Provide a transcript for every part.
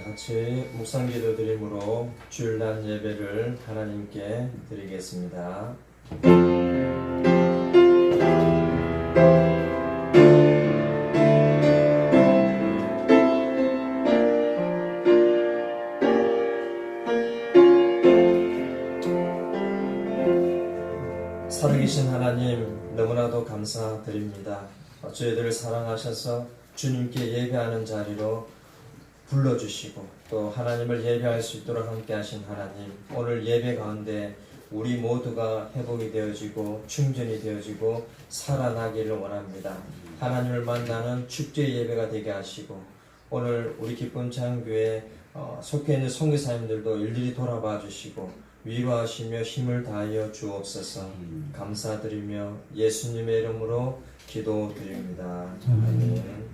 같이 묵상기도 드림으로 주일날 예배를 하나님께 드리겠습니다. 살아계신 하나님, 너무나도 감사드립니다. 저희들을 사랑하셔서 주님께 예배하는 자리로 불러주시고 또 하나님을 예배할 수 있도록 함께 하신 하나님, 오늘 예배 가운데 우리 모두가 회복이 되어지고 충전이 되어지고 살아나기를 원합니다. 하나님을 만나는 축제 예배가 되게 하시고 오늘 우리 기쁜 창교회 속해 있는 선교사님들도 일일이 돌아봐 주시고 위로하시며 힘을 다하여 주옵소서. 감사드리며 예수님의 이름으로 기도드립니다. 아멘.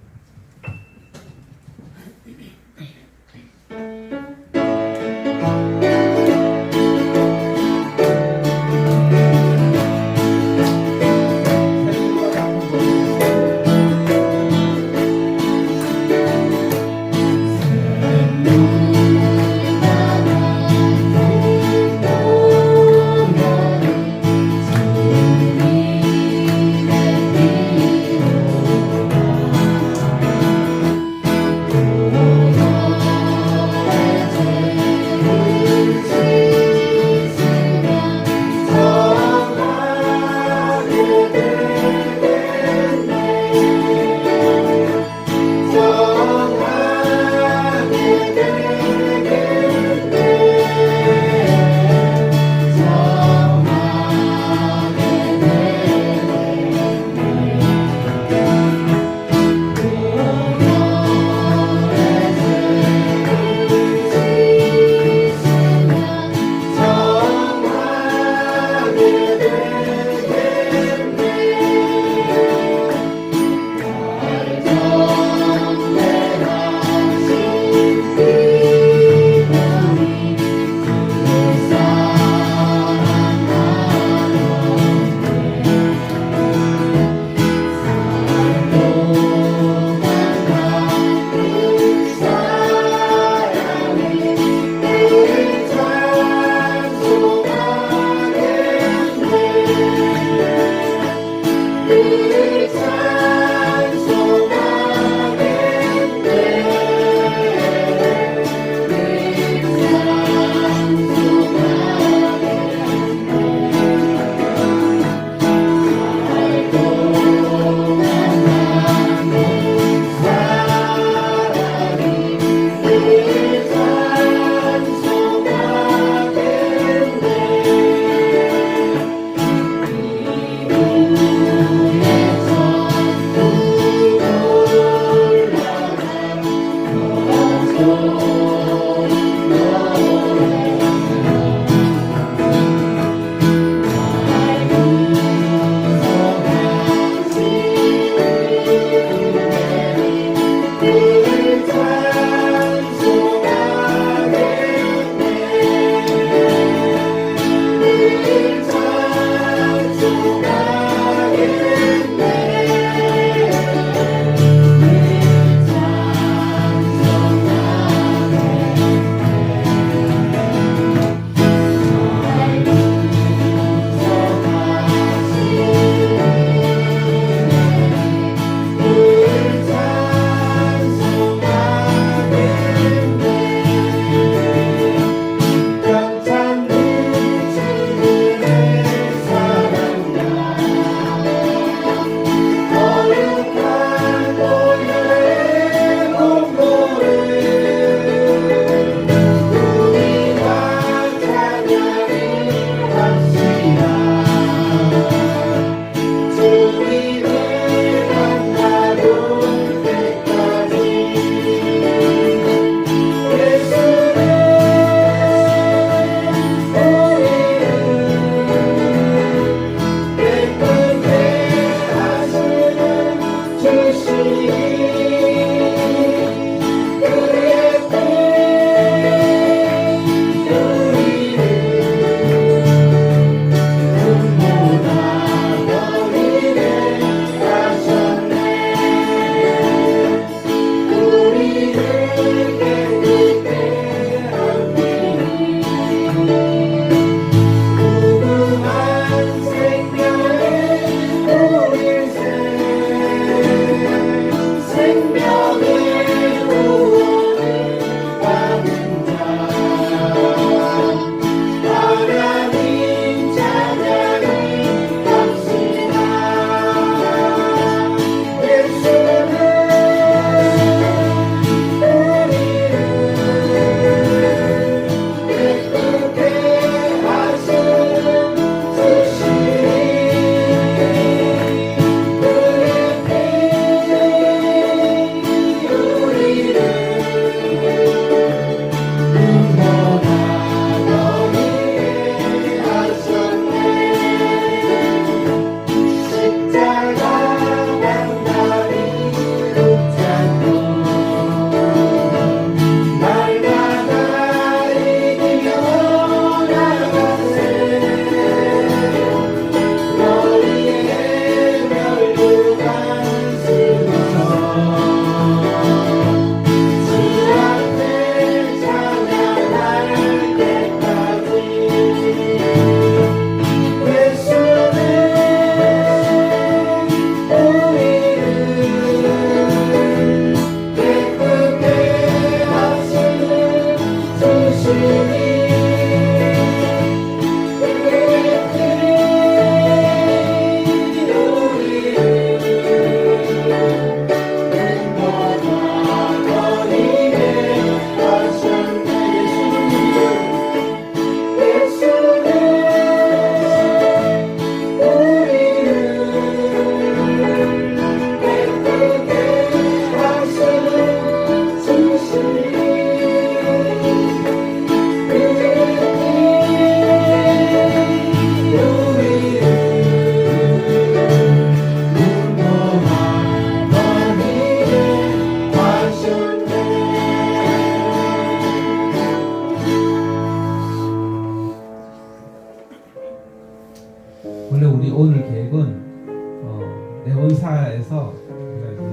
내원사에서 우리가 이제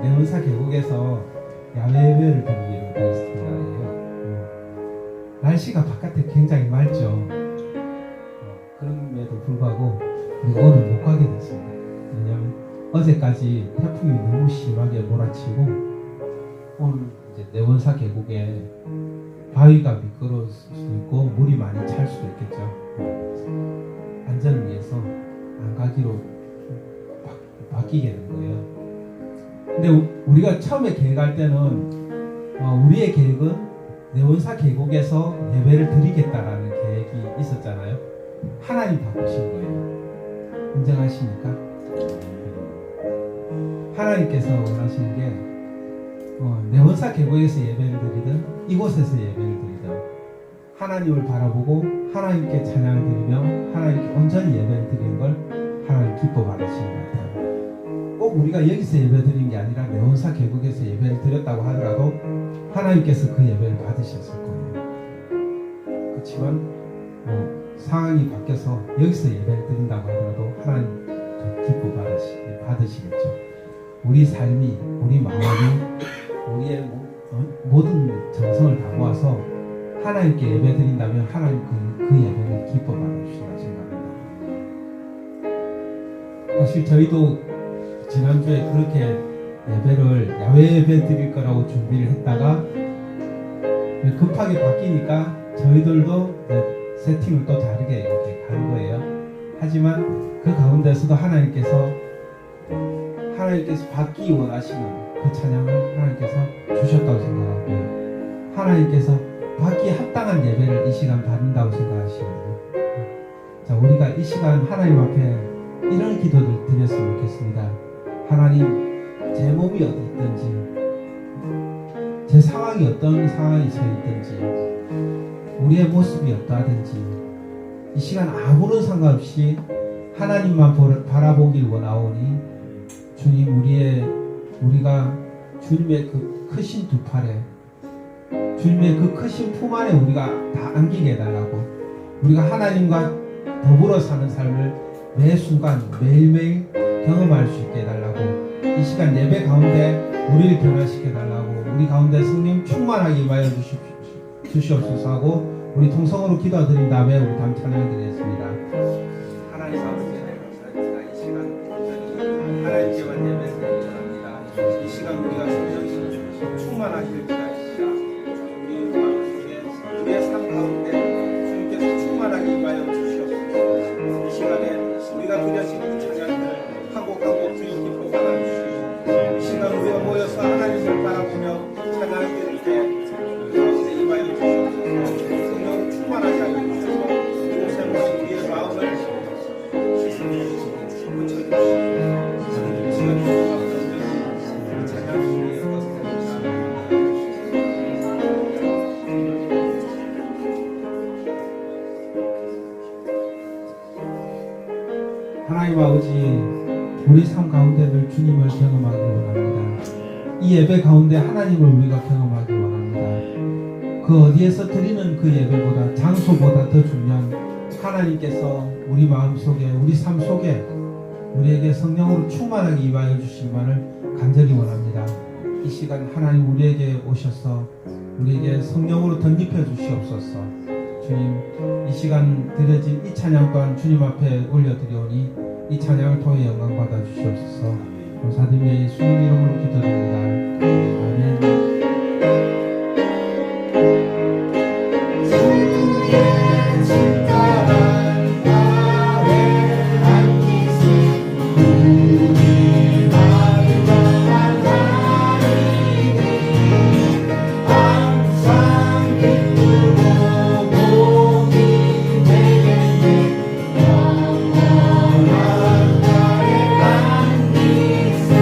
내원사 계곡에서 야외 예배를 드리기로 되어 있습니다. 날씨가 바깥에 굉장히 맑죠. 그럼에도 불구하고 우리가 오늘 못 가게 됐습니다. 왜냐하면 어제까지 태풍이 너무 심하게 몰아치고 오늘 이제 내원사 계곡에 바위가 미끄러울 수도 있고 물이 많이 찰 수도 있겠죠. 안전을 위해서 안 가기로 바뀌게 된 거예요. 근데 우리가 처음에 계획할 때는 우리의 계획은 내원사 계곡에서 예배를 드리겠다라는 계획이 있었잖아요. 하나님 바꾸신 거예요. 인정하십니까? 하나님께서 원하시는 게 내원사 계곡에서 예배를 드리든 이곳에서 예배를 드리든 하나님을 바라보고 하나님께 찬양을 드리며 하나님께 온전히 예배를 드리는 걸 하나님 기뻐 받으시는 것 같아요. 꼭 우리가 여기서 예배 드리는 게 아니라 내원사 계곡에서 예배를 드렸다고 하더라도 하나님께서 그 예배를 받으셨을 거예요. 그렇지만 상황이 바뀌어서 여기서 예배를 드린다고 하더라도 하나님 기뻐 받으시겠죠. 우리 삶이, 우리 마음이, 우리의 모든 정성을 다 모아서 하나님께 예배 드린다면 하나님 그 예배를 기뻐 받으시다 생각합니다. 사실 저희도 지난주에 그렇게 예배를 야외 예배 드릴 거라고 준비를 했다가 급하게 바뀌니까 저희들도 세팅을 또 다르게 이렇게 간 거예요. 하지만 그 가운데서도 하나님께서 받기 원하시는 그 찬양을 하나님께서 주셨다고 생각하고요. 하나님께서 받기 합당한 예배를 이 시간 받는다고 생각하시거든요. 자, 우리가 이 시간 하나님 앞에 이런 기도를 드렸으면 좋겠습니다. 하나님, 제 몸이 어디 있든지, 제 상황이 어떤 상황이 서 있든지, 우리의 모습이 어떠하든지 이 시간 아무런 상관없이 하나님만 바라보길 원하오니 주님, 우리가 주님의 그 크신 두 팔에, 주님의 그 크신 품 안에 우리가 다 안기게 해달라고, 우리가 하나님과 더불어 사는 삶을 매 순간 매일매일 경험할 수 있게 해달라고, 이 시간 예배 가운데 우리를 변화시켜 달라고, 우리 가운데 성령 충만하게 임하여 주시옵소서 하고 우리 통성으로 기도드린 다음에 우리 다음 찬양을 드리겠습니다. 하나님 아버지, 감사합니다. 이 시간 하나님께만 예배를 드립니다. 이 시간 우리가 성령이 충만하길 기다립니다. 우리 마음속에 우리의 삶 가운데 주님께서 충만하게 임하여 주시옵소서. 이 시간에 우리가 드려진 이 찬양을 한곡한곡 주님 기뻐 받아주시고, 이 시간 우리가 모여서 하나님을 바라보며 찬양을 드릴 때 가운데 임하여 주시옵소서. 성령을 충만하게 하여 주셔서 이곳에 모인 우리의 마음을 붙여주시고 하나님 아버지, 우리 삶 가운데 늘 주님을 경험하기 원합니다. 이 예배 가운데 하나님을 우리가 경험하기 원합니다. 그 어디에서 드리는 그 예배보다, 장소보다 더 중요한 하나님께서 우리 마음속에, 우리 삶 속에 우리에게 성령으로 충만하게 임하여 주시기만을 간절히 원합니다. 이 시간 하나님 우리에게 오셔서 우리에게 성령으로 덧입혀 주시옵소서. 주님, 이 시간 드려진 이 찬양 또한 주님 앞에 올려드리오니 이 찬양을 통해 영광 받아 주시옵소서. 감사드리며 예수님 이름으로 기도드립니다. 아멘. 영원한 나의 안기세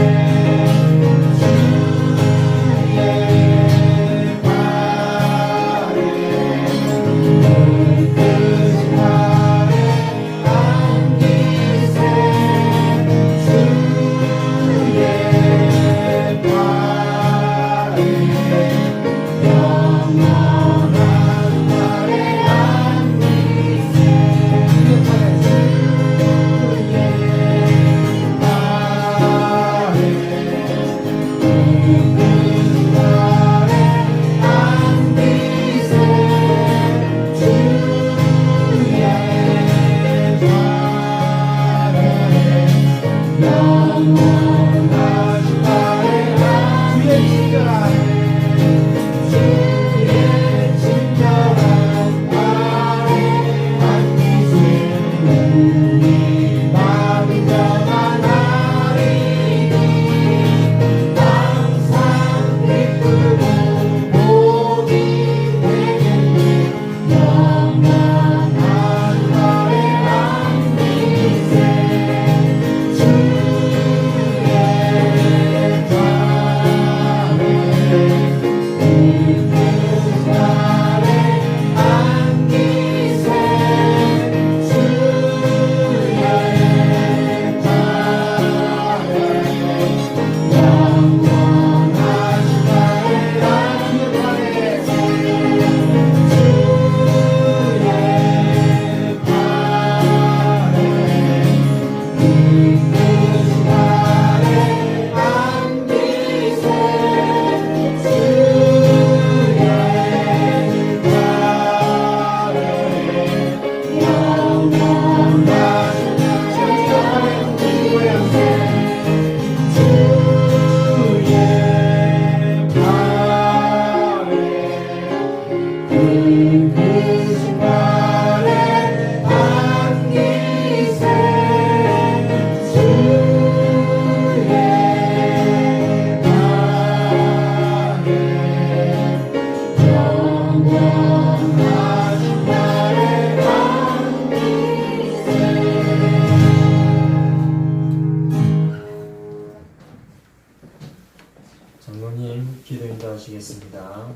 장로님 기도 인도하시겠습니다.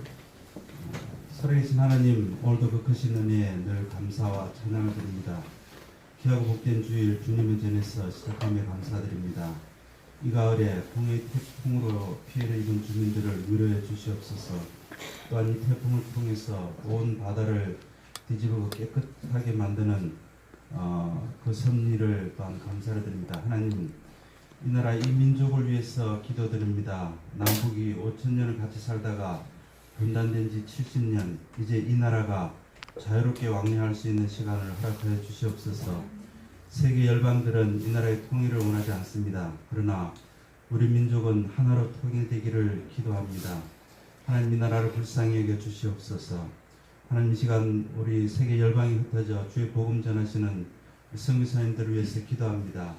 살아계신 하나님, 오늘도 그 크신 은혜에 늘 감사와 찬양을 드립니다. 귀하고 복된 주일 주님의 전에서 시작함에 감사드립니다. 이 가을에 홍해 태풍으로 피해를 입은 주민들을 위로해 주시옵소서. 또한 이 태풍을 통해서 온 바다를 뒤집어 깨끗하게 만드는 그 섭리를 또한 감사를 드립니다. 하나님, 이 나라 이 민족을 위해서 기도드립니다. 남북이 5,000년을 같이 살다가 분단된 지 70년, 이제 이 나라가 자유롭게 왕래할 수 있는 시간을 허락하여 주시옵소서. 세계 열방들은 이 나라의 통일을 원하지 않습니다. 그러나 우리 민족은 하나로 통일되기를 기도합니다. 하나님, 이 나라를 불쌍히 여겨 주시옵소서. 하나님, 이 시간 우리 세계 열방이 흩어져 주의 복음 전하시는 선교사님들을 위해서 기도합니다.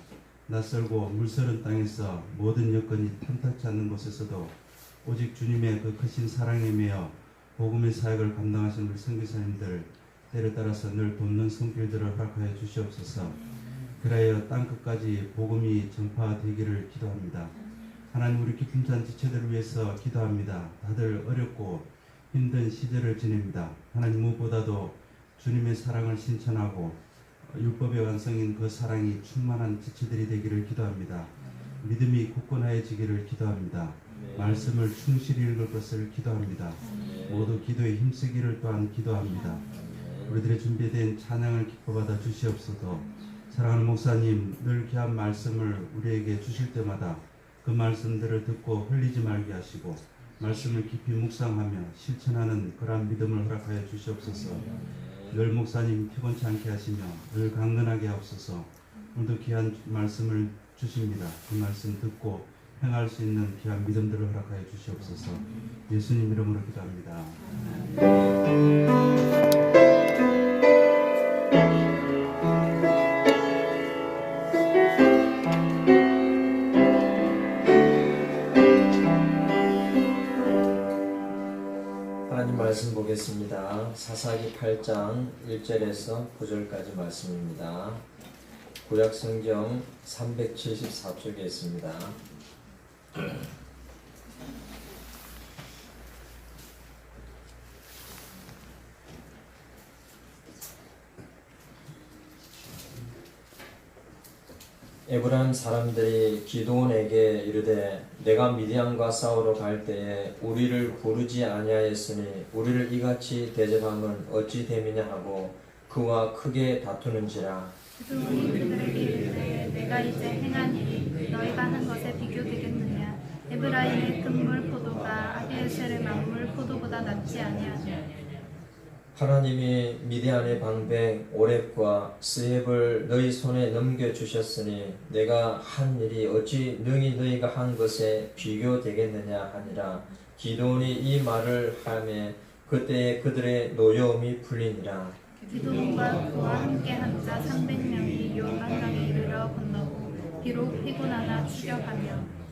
낯설고 물서른 땅에서 모든 여건이 탐탁치 않는 곳에서도 오직 주님의 그 크신 사랑에 매여 복음의 사역을 감당하시는 우리 선교사님들 때를 따라서 늘 돕는 손길들을 허락하여 주시옵소서. 그라여 땅끝까지 복음이 전파되기를 기도합니다. 하나님, 우리 깊은 잔 지체들을 위해서 기도합니다. 다들 어렵고 힘든 시절을 지냅니다. 하나님, 무엇보다도 주님의 사랑을 신천하고 율법의 완성인 그 사랑이 충만한 지체들이 되기를 기도합니다. 믿음이 굳건하여지기를 기도합니다. 말씀을 충실히 읽을 것을 기도합니다. 모두 기도에 힘쓰기를 또한 기도합니다. 우리들의 준비된 찬양을 기뻐받아 주시옵소서. 사랑하는 목사님, 늘 귀한 말씀을 우리에게 주실 때마다 그 말씀들을 듣고 흘리지 말게 하시고 말씀을 깊이 묵상하며 실천하는 그러한 믿음을 허락하여 주시옵소서. 늘 목사님 피곤치 않게 하시며 늘 강건하게 하옵소서. 오늘도 귀한 말씀을 주십니다. 그 말씀 듣고 행할 수 있는 귀한 믿음들을 허락하여 주시옵소서. 예수님 이름으로 기도합니다. 하나님 말씀 보겠습니다. 사사기 8장 1절에서 9절까지 말씀입니다. 구약 성경 374쪽에 있습니다. 에브라임 사람들이 기드온에게 이르되 내가 미디안과 싸우러 갈 때에 우리를 부르지 아니하였으니 우리를 이같이 대접함은 어찌 됨이냐 하고 그와 크게 다투는지라. 기드온이 그들에게 이르되 내가 이제 행한 일이 너희가 하는 것에 비교되겠느냐. 에브라임의 끝물 포도가 아비에셀의 만물 포도보다 낫지 아니하냐. 하나님이 미디안의 방백 오렙과 스heb을 너희 손에 넘겨주셨으니 내가 한 일이 어찌 능히 너희가 한 것에 비교되겠느냐 하니라. 기드온이 이 말을 하매 그때에 그들의 노여움이 풀리니라. 기드온과 그와 함께 한 자 300명이 요단강에 이르러 건너고 비록 피곤하나 추격하며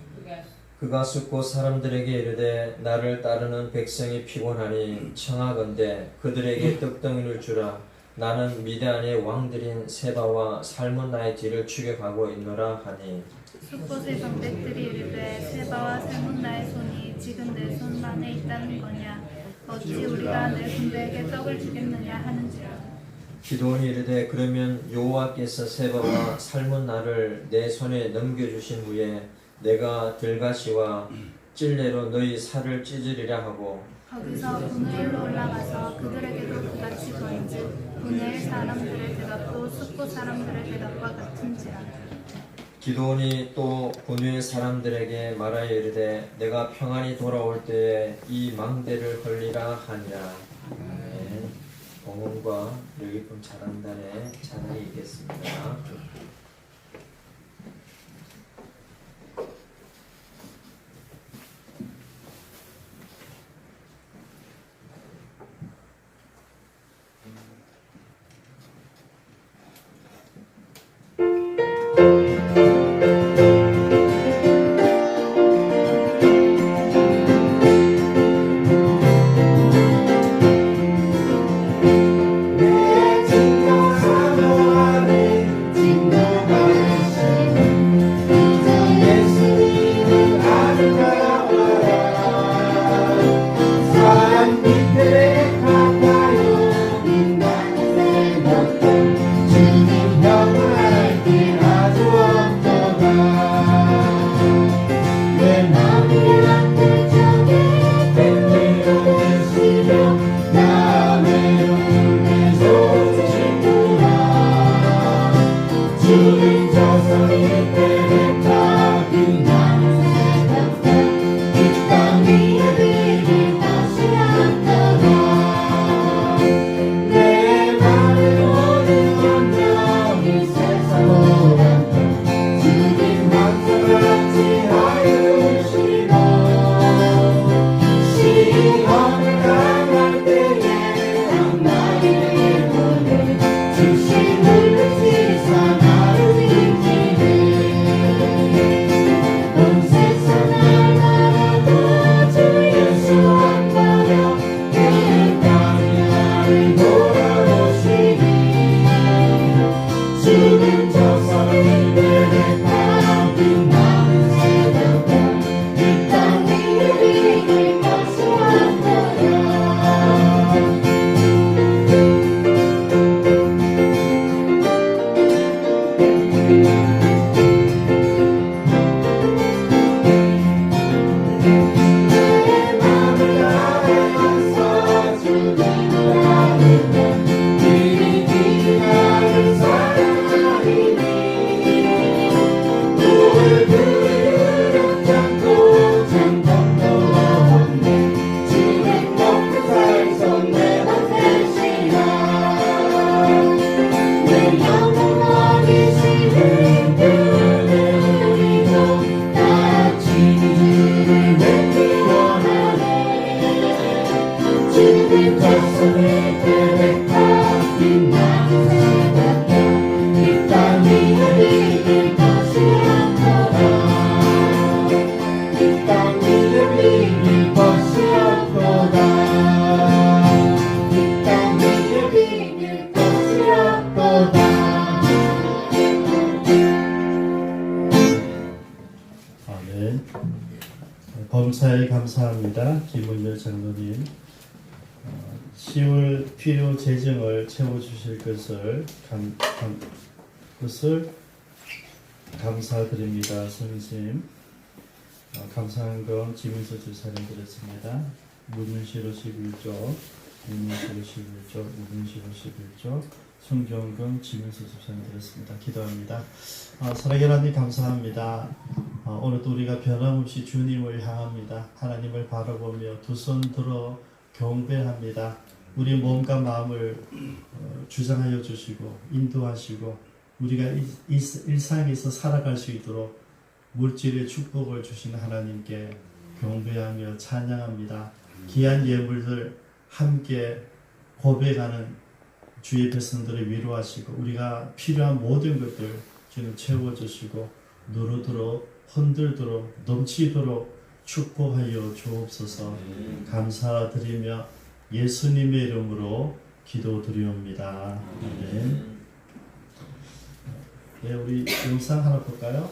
그가 숫고 사람들에게 이르되 나를 따르는 백성이 피곤하니 청하건대 그들에게 떡덩이를 주라. 나는 미디안의 왕들인 세바와 살문나의 뒤를 추격하고 있노라 하니 숫곳의 방백들이 이르되 세바와 살문나의 손이 지금 내 손 안에 있다는 거냐. 어찌 우리가 내 군대에게 떡을 주겠느냐 하는지라. 기드온이 이르되 그러면 여호와께서 세바와 살문나를 내 손에 넘겨주신 후에 내가 들가시와 찔레로 너희 살을 찢으리라 하고 거기서 분회일로 올라가서 그들에게도 똑같이 거인즉 분회일 사람들의 대답도 숫곳 사람들의 대답과 같은지라. 기드온이 또 분유의 사람들에게 말하여 이르되 내가 평안히 돌아올 때에 이 망대를 헐리라 하니라. 아멘. 봉헌과 율기품 찬양단의 찬양이 있겠습니다. 범사에 감사합니다. 김은열 장로님, 10월 필요 재정을 채워주실 것을 감사드립니다. 성심 감사한 건 지민서 주사님 드렸습니다. 문문시로 11조, 문문시로 11조, 문문시로 11조, 성경금 지민서 주사님 드렸습니다. 기도합니다. 사랑의 하나님 감사합니다. 오늘도 우리가 변함없이 주님을 향합니다. 하나님을 바라보며 두 손 들어 경배합니다. 우리 몸과 마음을 주장하여 주시고 인도하시고 우리가 일상에서 살아갈 수 있도록 물질의 축복을 주신 하나님께 경배하며 찬양합니다. 귀한 예물들 함께 고백하는 주의 백성들을 위로하시고 우리가 필요한 모든 것들 주님 채워주시고 누르도록 흔들도록 넘치도록 축복하여 주옵소서. 감사드리며 예수님의 이름으로 기도드리옵니다. 아멘. 네, 우리 영상 하나 볼까요?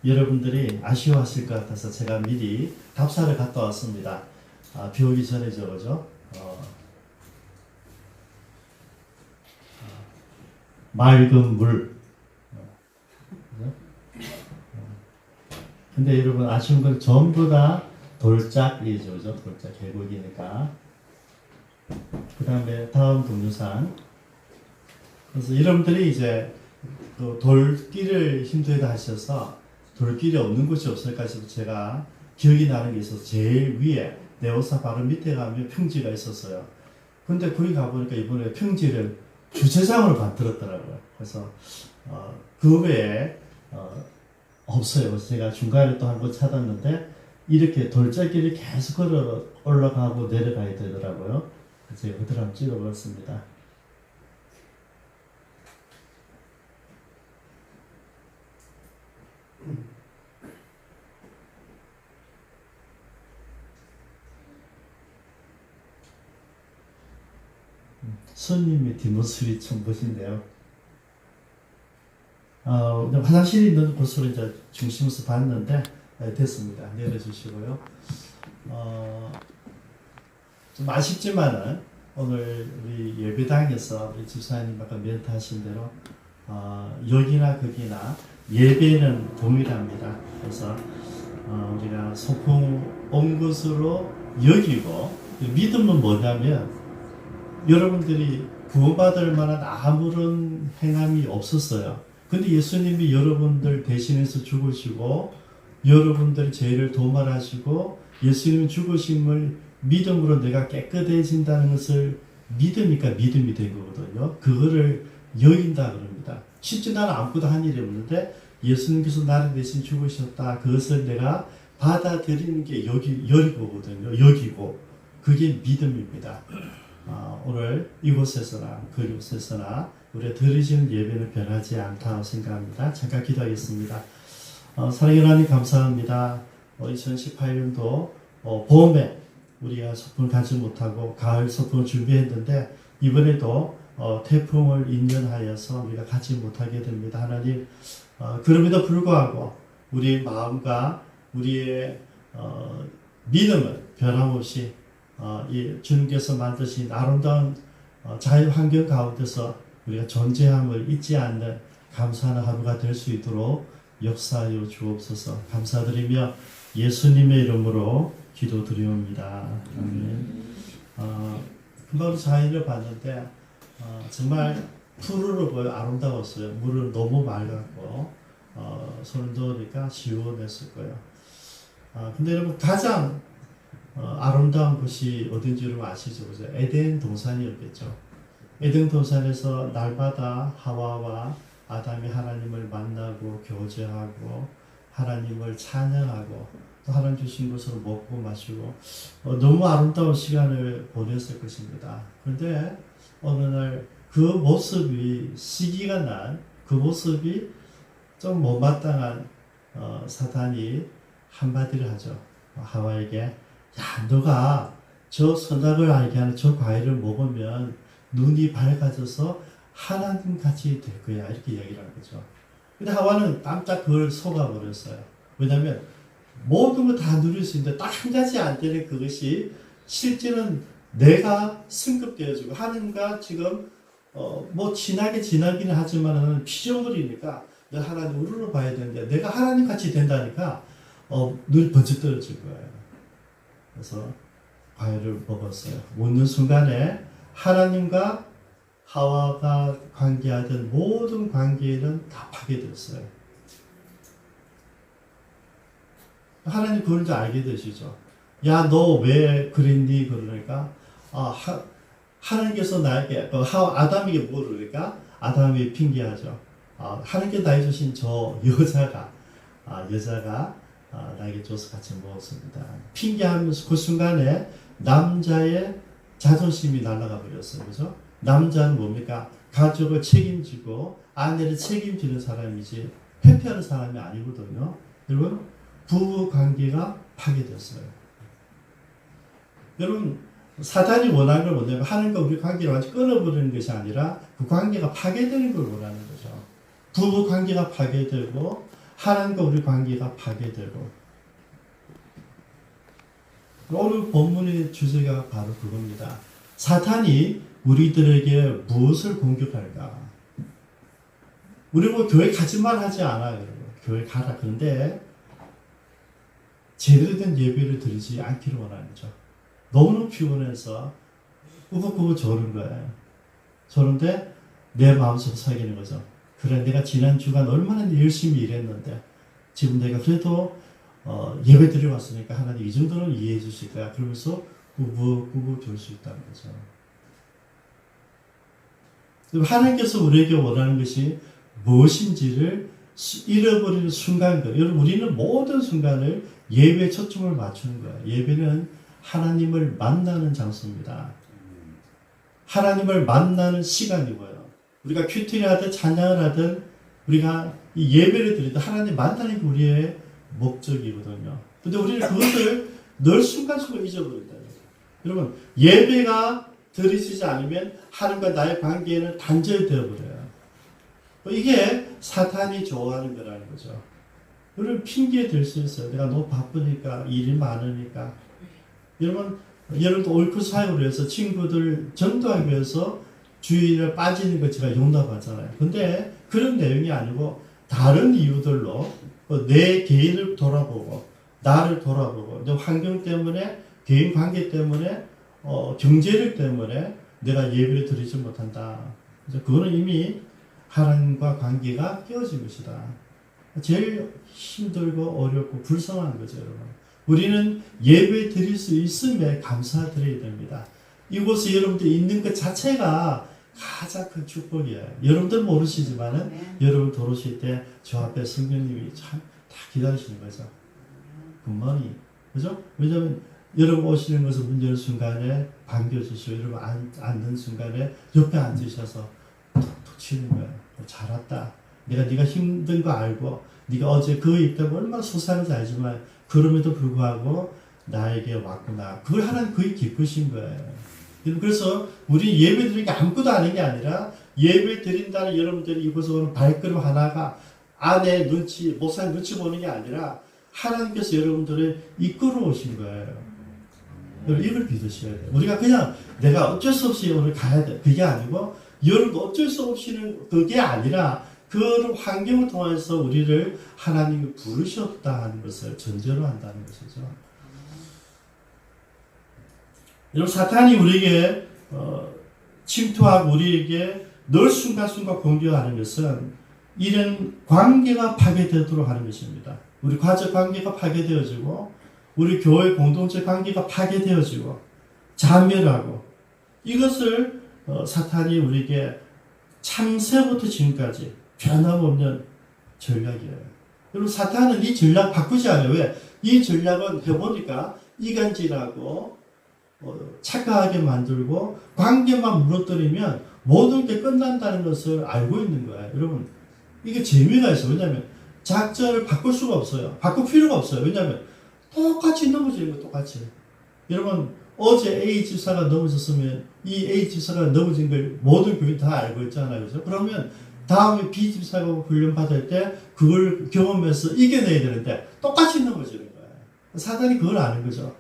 여러분들이 아쉬워하실 것 같아서 제가 미리 답사를 갔다 왔습니다. 비 오기 전이죠, 그죠? 맑은 물. 근데 여러분 아쉬운 건 전부 다 돌짝이죠, 그죠? 돌짝 계곡이니까. 그 다음에 다음 동영상. 그래서 여러분들이 이제 그 돌길을 힘들다 하셔서 돌길이 없는 곳이 없을까 해서 제가 기억이 나는 게 있어서 제일 위에 네오사 바로 밑에 가면 평지가 있었어요. 근데 거기 가보니까 이번에 평지를 주차장으로 만들었더라고요. 그래서 그 외에 없어요. 그래서 제가 중간에 또 한 번 찾았는데 이렇게 돌짝길이 계속 걸어 올라가고 내려가야 되더라고요. 그래서 제가 그대로 한번 찍어봤습니다. 손님의 뒷모습이 참 멋진데요. 화장실이 있는 곳으로 이제 중심에서 봤는데 됐습니다. 내려주시고요. 좀 아쉽지만은 오늘 우리 예배당에서 우리 집사님 아까 멘트하신 대로 여기나 거기나 예배는 동일합니다. 그래서 우리가 소풍 온 것으로 여기고 믿음은 뭐냐면 여러분들이 구원받을 만한 아무런 행함이 없었어요. 근데 예수님이 여러분들 대신해서 죽으시고 여러분들 죄를 도말하시고 예수님 죽으심을 믿음으로 내가 깨끗해진다는 것을 믿으니까 믿음이 된 거거든요. 그거를 여긴다 그럽니다. 쉽지 나는 아무것도 한 일이 없는데 예수님께서 나를 대신 죽으셨다. 그것을 내가 받아들이는 게 여기거든요. 여기고 그게 믿음입니다. 오늘 이곳에서나 그곳에서나 우리가 드리시는 예배는 변하지 않다고 생각합니다. 잠깐 기도하겠습니다. 사랑의 하나님 감사합니다. 2018년도 봄에 우리가 소풍을 가지 못하고 가을 소풍을 준비했는데 이번에도 태풍을 인연하여서 우리가 가지 못하게 됩니다. 하나님 그럼에도 불구하고 우리의 마음과 우리의 믿음은 변함없이 주님께서 만드신 아름다운 자유 환경 가운데서 우리가 존재함을 잊지 않는 감사하는 하루가 될 수 있도록 역사하여 주옵소서. 감사드리며 예수님의 이름으로 기도드리옵니다. 아멘. 금방 자연을 봤는데 정말 푸르르 보여 아름다웠어요. 물은 너무 맑았고 손을 넣으니까 시원했을 거예요. 근데 여러분 가장 아름다운 곳이 어딘지 여러분 아시죠? 그죠? 에덴 동산이었겠죠. 에덴 동산에서 날마다 하와와 아담이 하나님을 만나고 교제하고 하나님을 찬양하고 또 하나님 주신 것으로 먹고 마시고 너무 아름다운 시간을 보냈을 것입니다. 그런데 어느 날 그 모습이 시기가 난 그 모습이 좀 못마땅한 사탄이 한마디를 하죠. 하와에게 야 너가 저 선악을 알게 하는 저 과일을 먹으면 눈이 밝아져서 하나님같이 될 거야 이렇게 얘기를 하는 거죠. 근데 하와는 깜짝 그걸 속아버렸어요. 왜냐하면 모든 걸 다 누릴 수 있는데 딱 한 가지 안 되는 그것이 실제는 내가 승급되어지고 하나님과 지금 뭐 지나기는 하지만은 피조물이니까 내가 하나님 우르르 봐야 되는데 내가 하나님 같이 된다니까 눈이 번쩍 떨어질 거예요. 그래서 과일을 먹었어요. 먹는 순간에 하나님과 하와가 관계하던 모든 관계는 다 파괴됐어요. 하나님 그런 줄 알게 되시죠. 야, 너 왜 그랬니? 그러니까 하나님께서 나에게 아담에게 뭐 그러니까 아담이 핑계하죠. 하나님께 다 해주신 저 여자가 나에게 줘서 같이 먹었습니다. 핑계하면서 그 순간에 남자의 자존심이 날아가 버렸어요. 그죠? 남자는 뭡니까? 가족을 책임지고 아내를 책임지는 사람이지 회피하는 사람이 아니거든요. 여러분, 부부 관계가 파괴됐어요. 여러분, 사단이 원하는 걸 뭐냐면 하나님과 우리 관계를 완전히 끊어버리는 것이 아니라 그 관계가 파괴되는 걸 원하는 거죠. 부부 관계가 파괴되고 하나님과 우리 관계가 파괴되고. 오늘 본문의 주제가 바로 그겁니다. 사탄이 우리들에게 무엇을 공격할까? 우리 뭐 교회 가지 말 하지 않아요, 여러분. 교회 가라. 그런데 제대로 된 예배를 드리지 않기를 원하는 거죠. 너무너무 피곤해서 꾸벅꾸벅 조는 거예요. 조는데 내 마음속으로 사귀는 거죠. 그래, 내가 지난 주간 얼마나 열심히 일했는데 지금 내가 그래도 예배 드리러 왔으니까 하나님 이 정도는 이해해 주실 거야. 그러면서 꾸벅꾸벅 졸 수 있다는 거죠. 하나님께서 우리에게 원하는 것이 무엇인지를 잃어버리는 순간인 거예요. 여러분, 우리는 모든 순간을 예배에 초점을 맞추는 거예요. 예배는 하나님을 만나는 장소입니다. 하나님을 만나는 시간이고요. 우리가 큐티를 하든 찬양을 하든 우리가 이 예배를 드리든 하나님 만나는 게 우리의 목적이거든요. 근데 우리는 그것을 늘 순간순간 잊어버린다. 여러분, 예배가 드려지지 않으면 하나님과 나의 관계는 단절이 되어버려요. 이게 사탄이 좋아하는 거라는 거죠. 여러분, 핑계 될 수 있어요. 내가 너무 바쁘니까, 일이 많으니까. 여러분도 옳고 사역을 위해서 친구들 전도하기 위해서 주일에 빠지는 거 제가 용납하잖아요. 근데 그런 내용이 아니고 다른 이유들로 내 개인을 돌아보고 나를 돌아보고 환경 때문에 개인 관계 때문에 경제력 때문에 내가 예배를 드리지 못한다. 그래서 그거는 이미 하나님과 관계가 깨어진 것이다. 제일 힘들고 어렵고 불쌍한 거죠, 여러분. 우리는 예배 드릴 수 있음에 감사드려야 됩니다. 이곳에 여러분들 있는 것 자체가 가장 큰 축복이에요. 여러분들 모르시지만은 여러분 돌아오실 때 저 앞에 성령님이 참 다 기다리시는 거죠. 굿모닝. 그죠? 왜냐면 여러분 오시는 것을 문 여는 순간에 반겨주시고 여러분 앉는 순간에 옆에 앉으셔서 툭툭 치는 거예요. 잘 왔다. 네가 힘든 거 알고 네가 어제 그 있다고 얼마나 속상한지 알지만 그럼에도 불구하고 나에게 왔구나. 그걸 하나님 그게 기쁘신 거예요. 그래서 우리 예배 드리는 게 아무것도 아닌 게 아니라 예배 드린다는 여러분들이 이곳에 오는 발걸음 하나가 아내 눈치, 목사님 눈치 보는 게 아니라 하나님께서 여러분들을 이끌어 오신 거예요. 여러분 이걸 믿으셔야 돼요. 우리가 그냥 내가 어쩔 수 없이 오늘 가야 돼. 그게 아니고 여러분도 어쩔 수 없이는 그게 아니라 그런 환경을 통해서 우리를 하나님이 부르셨다 하는 것을 전제로 한다는 것이죠. 여러분 사탄이 우리에게 침투하고 우리에게 늘 순간순간 공격하는 것은 이런 관계가 파괴되도록 하는 것입니다. 우리 가족 관계가 파괴되어지고 우리 교회 공동체 관계가 파괴되어지고 자멸하고 이것을 사탄이 우리에게 창세부터 지금까지 변함없는 전략이에요. 여러분 사탄은 이 전략 바꾸지 않아요. 왜? 이 전략은 해보니까 이간질하고 착각하게 만들고 관계만 무너뜨리면 모든 게 끝난다는 것을 알고 있는 거예요. 여러분 이게 재미가 있어요. 왜냐하면 작전을 바꿀 수가 없어요. 바꿀 필요가 없어요. 왜냐하면 똑같이 넘어지는 거 똑같이. 여러분 어제 A 집사가 넘어졌으면 이 A 집사가 넘어진 걸 모든 교인 다 알고 있잖아요. 그죠? 그러면 다음에 B 집사가 훈련 받을 때 그걸 경험해서 이겨내야 되는데 똑같이 넘어지는 거예요. 사단이 그걸 아는 거죠.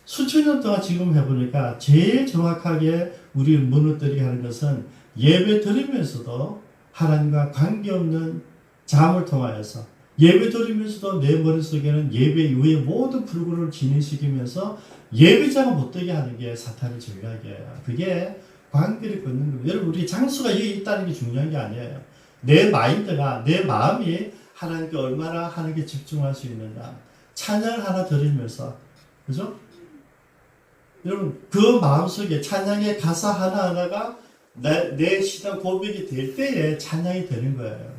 수천 년 동안 지금 해보니까 제일 정확하게 우리를 무너뜨리게 하는 것은 예배 드리면서도 하나님과 관계없는 잠을 통하여서 예배 드리면서도 내 머릿속에는 예배 이후의 모든 프로그램을 진행시키면서 예배자가 못되게 하는 게 사탄의 전략이에요. 그게 관계를 걷는 거예요. 여러분, 우리 장소가 여기 있다는 게 중요한 게 아니에요. 내 마인드가, 내 마음이 하나님께 얼마나 하나님께 집중할 수 있느냐. 찬양을 하나 드리면서, 그죠? 여러분, 그 마음속에 찬양의 가사 하나하나가 내 신앙 고백이 될 때에 찬양이 되는 거예요.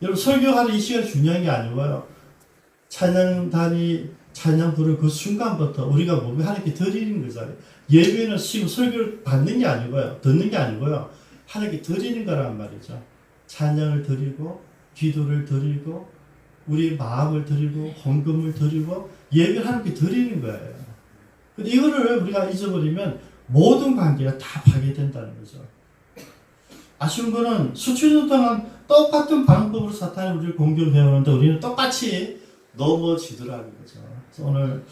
여러분, 설교하는 이 시간 중요한 게 아니고요. 찬양단이 찬양 부르는 그 순간부터 우리가 몸에 하나님께 드리는 거잖아요. 예배는 지금 설교를 받는 게 아니고요. 듣는 게 아니고요. 하나님께 드리는 거란 말이죠. 찬양을 드리고, 기도를 드리고, 우리 마음을 드리고, 헌금을 드리고, 예배를 하나님께 드리는 거예요. 근데 이거를 우리가 잊어버리면 모든 관계가 다 파괴된다는 거죠. 아쉬운 거는 수천 년 동안 똑같은 방법으로 사탄이 우리를 공격해오는데 우리는 똑같이 넘어지더라는 거죠. 그래서 오늘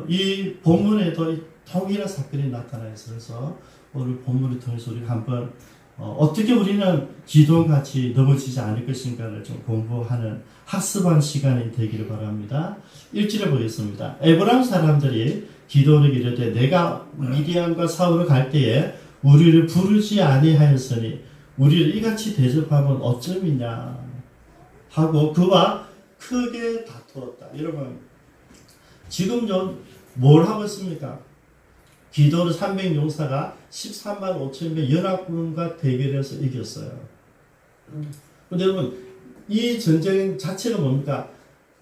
이 본문에도 통일한 사건이 나타나 있어서 오늘 본문을 통해서 우리가 한번 어떻게 우리는 기도같이 넘어지지 않을 것인가를 좀 공부하는 학습한 시간이 되기를 바랍니다. 1절에 보겠습니다. 에브라임 사람들이 기도를 이르되 내가 미디안과 사울을 갈 때에 우리를 부르지 아니하였으니 우리를 이같이 대접하면 어쩌미냐 하고 그와 크게 다투었다. 여러분, 지금 뭘 하고 있습니까? 기도를 300용사가 13만 5천 명 연합군과 대결해서 이겼어요. 근데 여러분, 이 전쟁 자체가 뭡니까?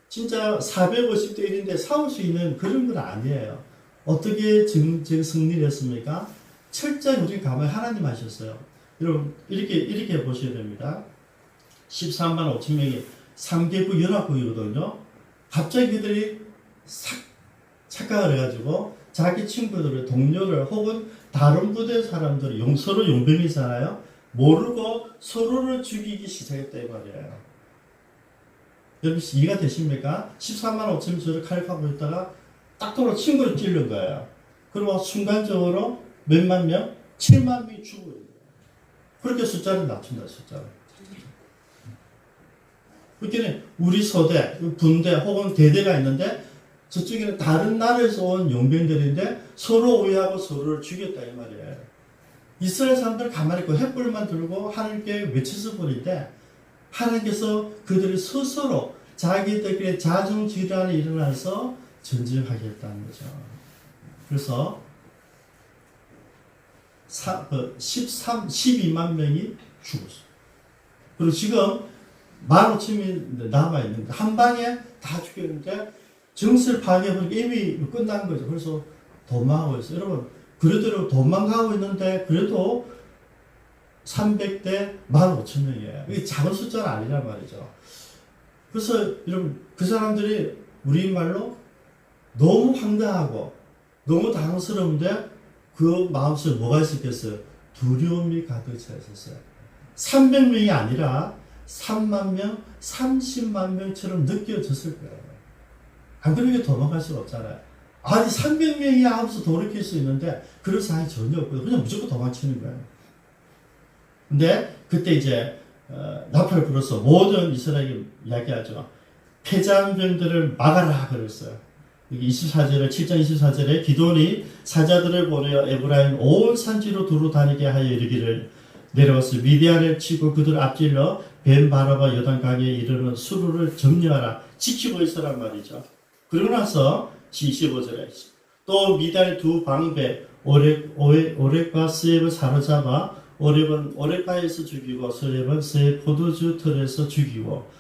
진짜 450대 1인데 싸울 수 있는 그런 건 아니에요. 어떻게 승리를 했습니까? 철저히 우리 가만히 하나님 하셨어요. 여러분, 이렇게 보셔야 됩니다. 13만 5천 명이 3개국 연합국이거든요. 갑자기 그들이 착각을 해가지고 자기 친구들을, 동료를 혹은 다른 부대 사람들을 서로 용병이잖아요. 모르고 서로를 죽이기 시작했다 이 말이에요. 여러분 이해가 되십니까? 13만 5천 명을 칼파고 있다가 딱 돌아 친구를 찔른 거예요. 그리고 순간적으로 몇만 명? 7만 명이 죽어요. 그렇게 숫자를 낮춘다, 숫자를. 그렇게 우리 소대, 분대 혹은 대대가 있는데 저쪽에는 다른 나라에서 온 용병들인데 서로 오해하고 서로를 죽였다 이 말이에요. 이스라엘 사람들 가만히 있고 횃불만 들고 하나님께 외쳐서 버리는데 하나님께서 그들이 스스로 자기들끼리 자중질환이 일어나서 전쟁하겠다는 거죠. 그래서 12만 명이 죽었어요. 그리고 지금 15,000명이 남아있는데 한 방에 다 죽였는데 정세를 파괴해버리고 이미 끝난 거죠. 그래서 도망하고 있어요. 여러분, 그래도 도망가고 있는데 그래도 300대 15,000명이에요. 이게 작은 숫자는 아니란 말이죠. 그래서 여러분, 그 사람들이 우리말로 너무 황당하고 너무 당황스러운데 그 마음속에 뭐가 있었겠어요? 두려움이 가득 차 있었어요. 300명이 아니라 3만 명, 30만 명처럼 느껴졌을 거예요. 안 그러면 도망갈 수가 없잖아요. 아니 300명이야 하면서 돌이킬 수 있는데 그런 상황이 전혀 없고 그냥 무조건 도망치는 거예요. 근데 그때 이제 나팔을 불어서 모든 이스라엘이 이야기하죠. 패잔병들을 막아라 그랬어요. 24절에 7장 24절에 기돈이 사자들을 보내어 에브라임 온 산지로 두루 다니게 하여 이르기를 내려와서 미디안을 치고 그들을 앞질러 벤바라바 여단강에 이르는 수루를 점령하라 지키고 있으란 말이죠. 그러고 나서 25절에 또 미디안의 두 방배 오렉과 스앱을 사로잡아 오렉은 오렉가에서 죽이고 스앱은 스앱 포도주 틀에서 죽이고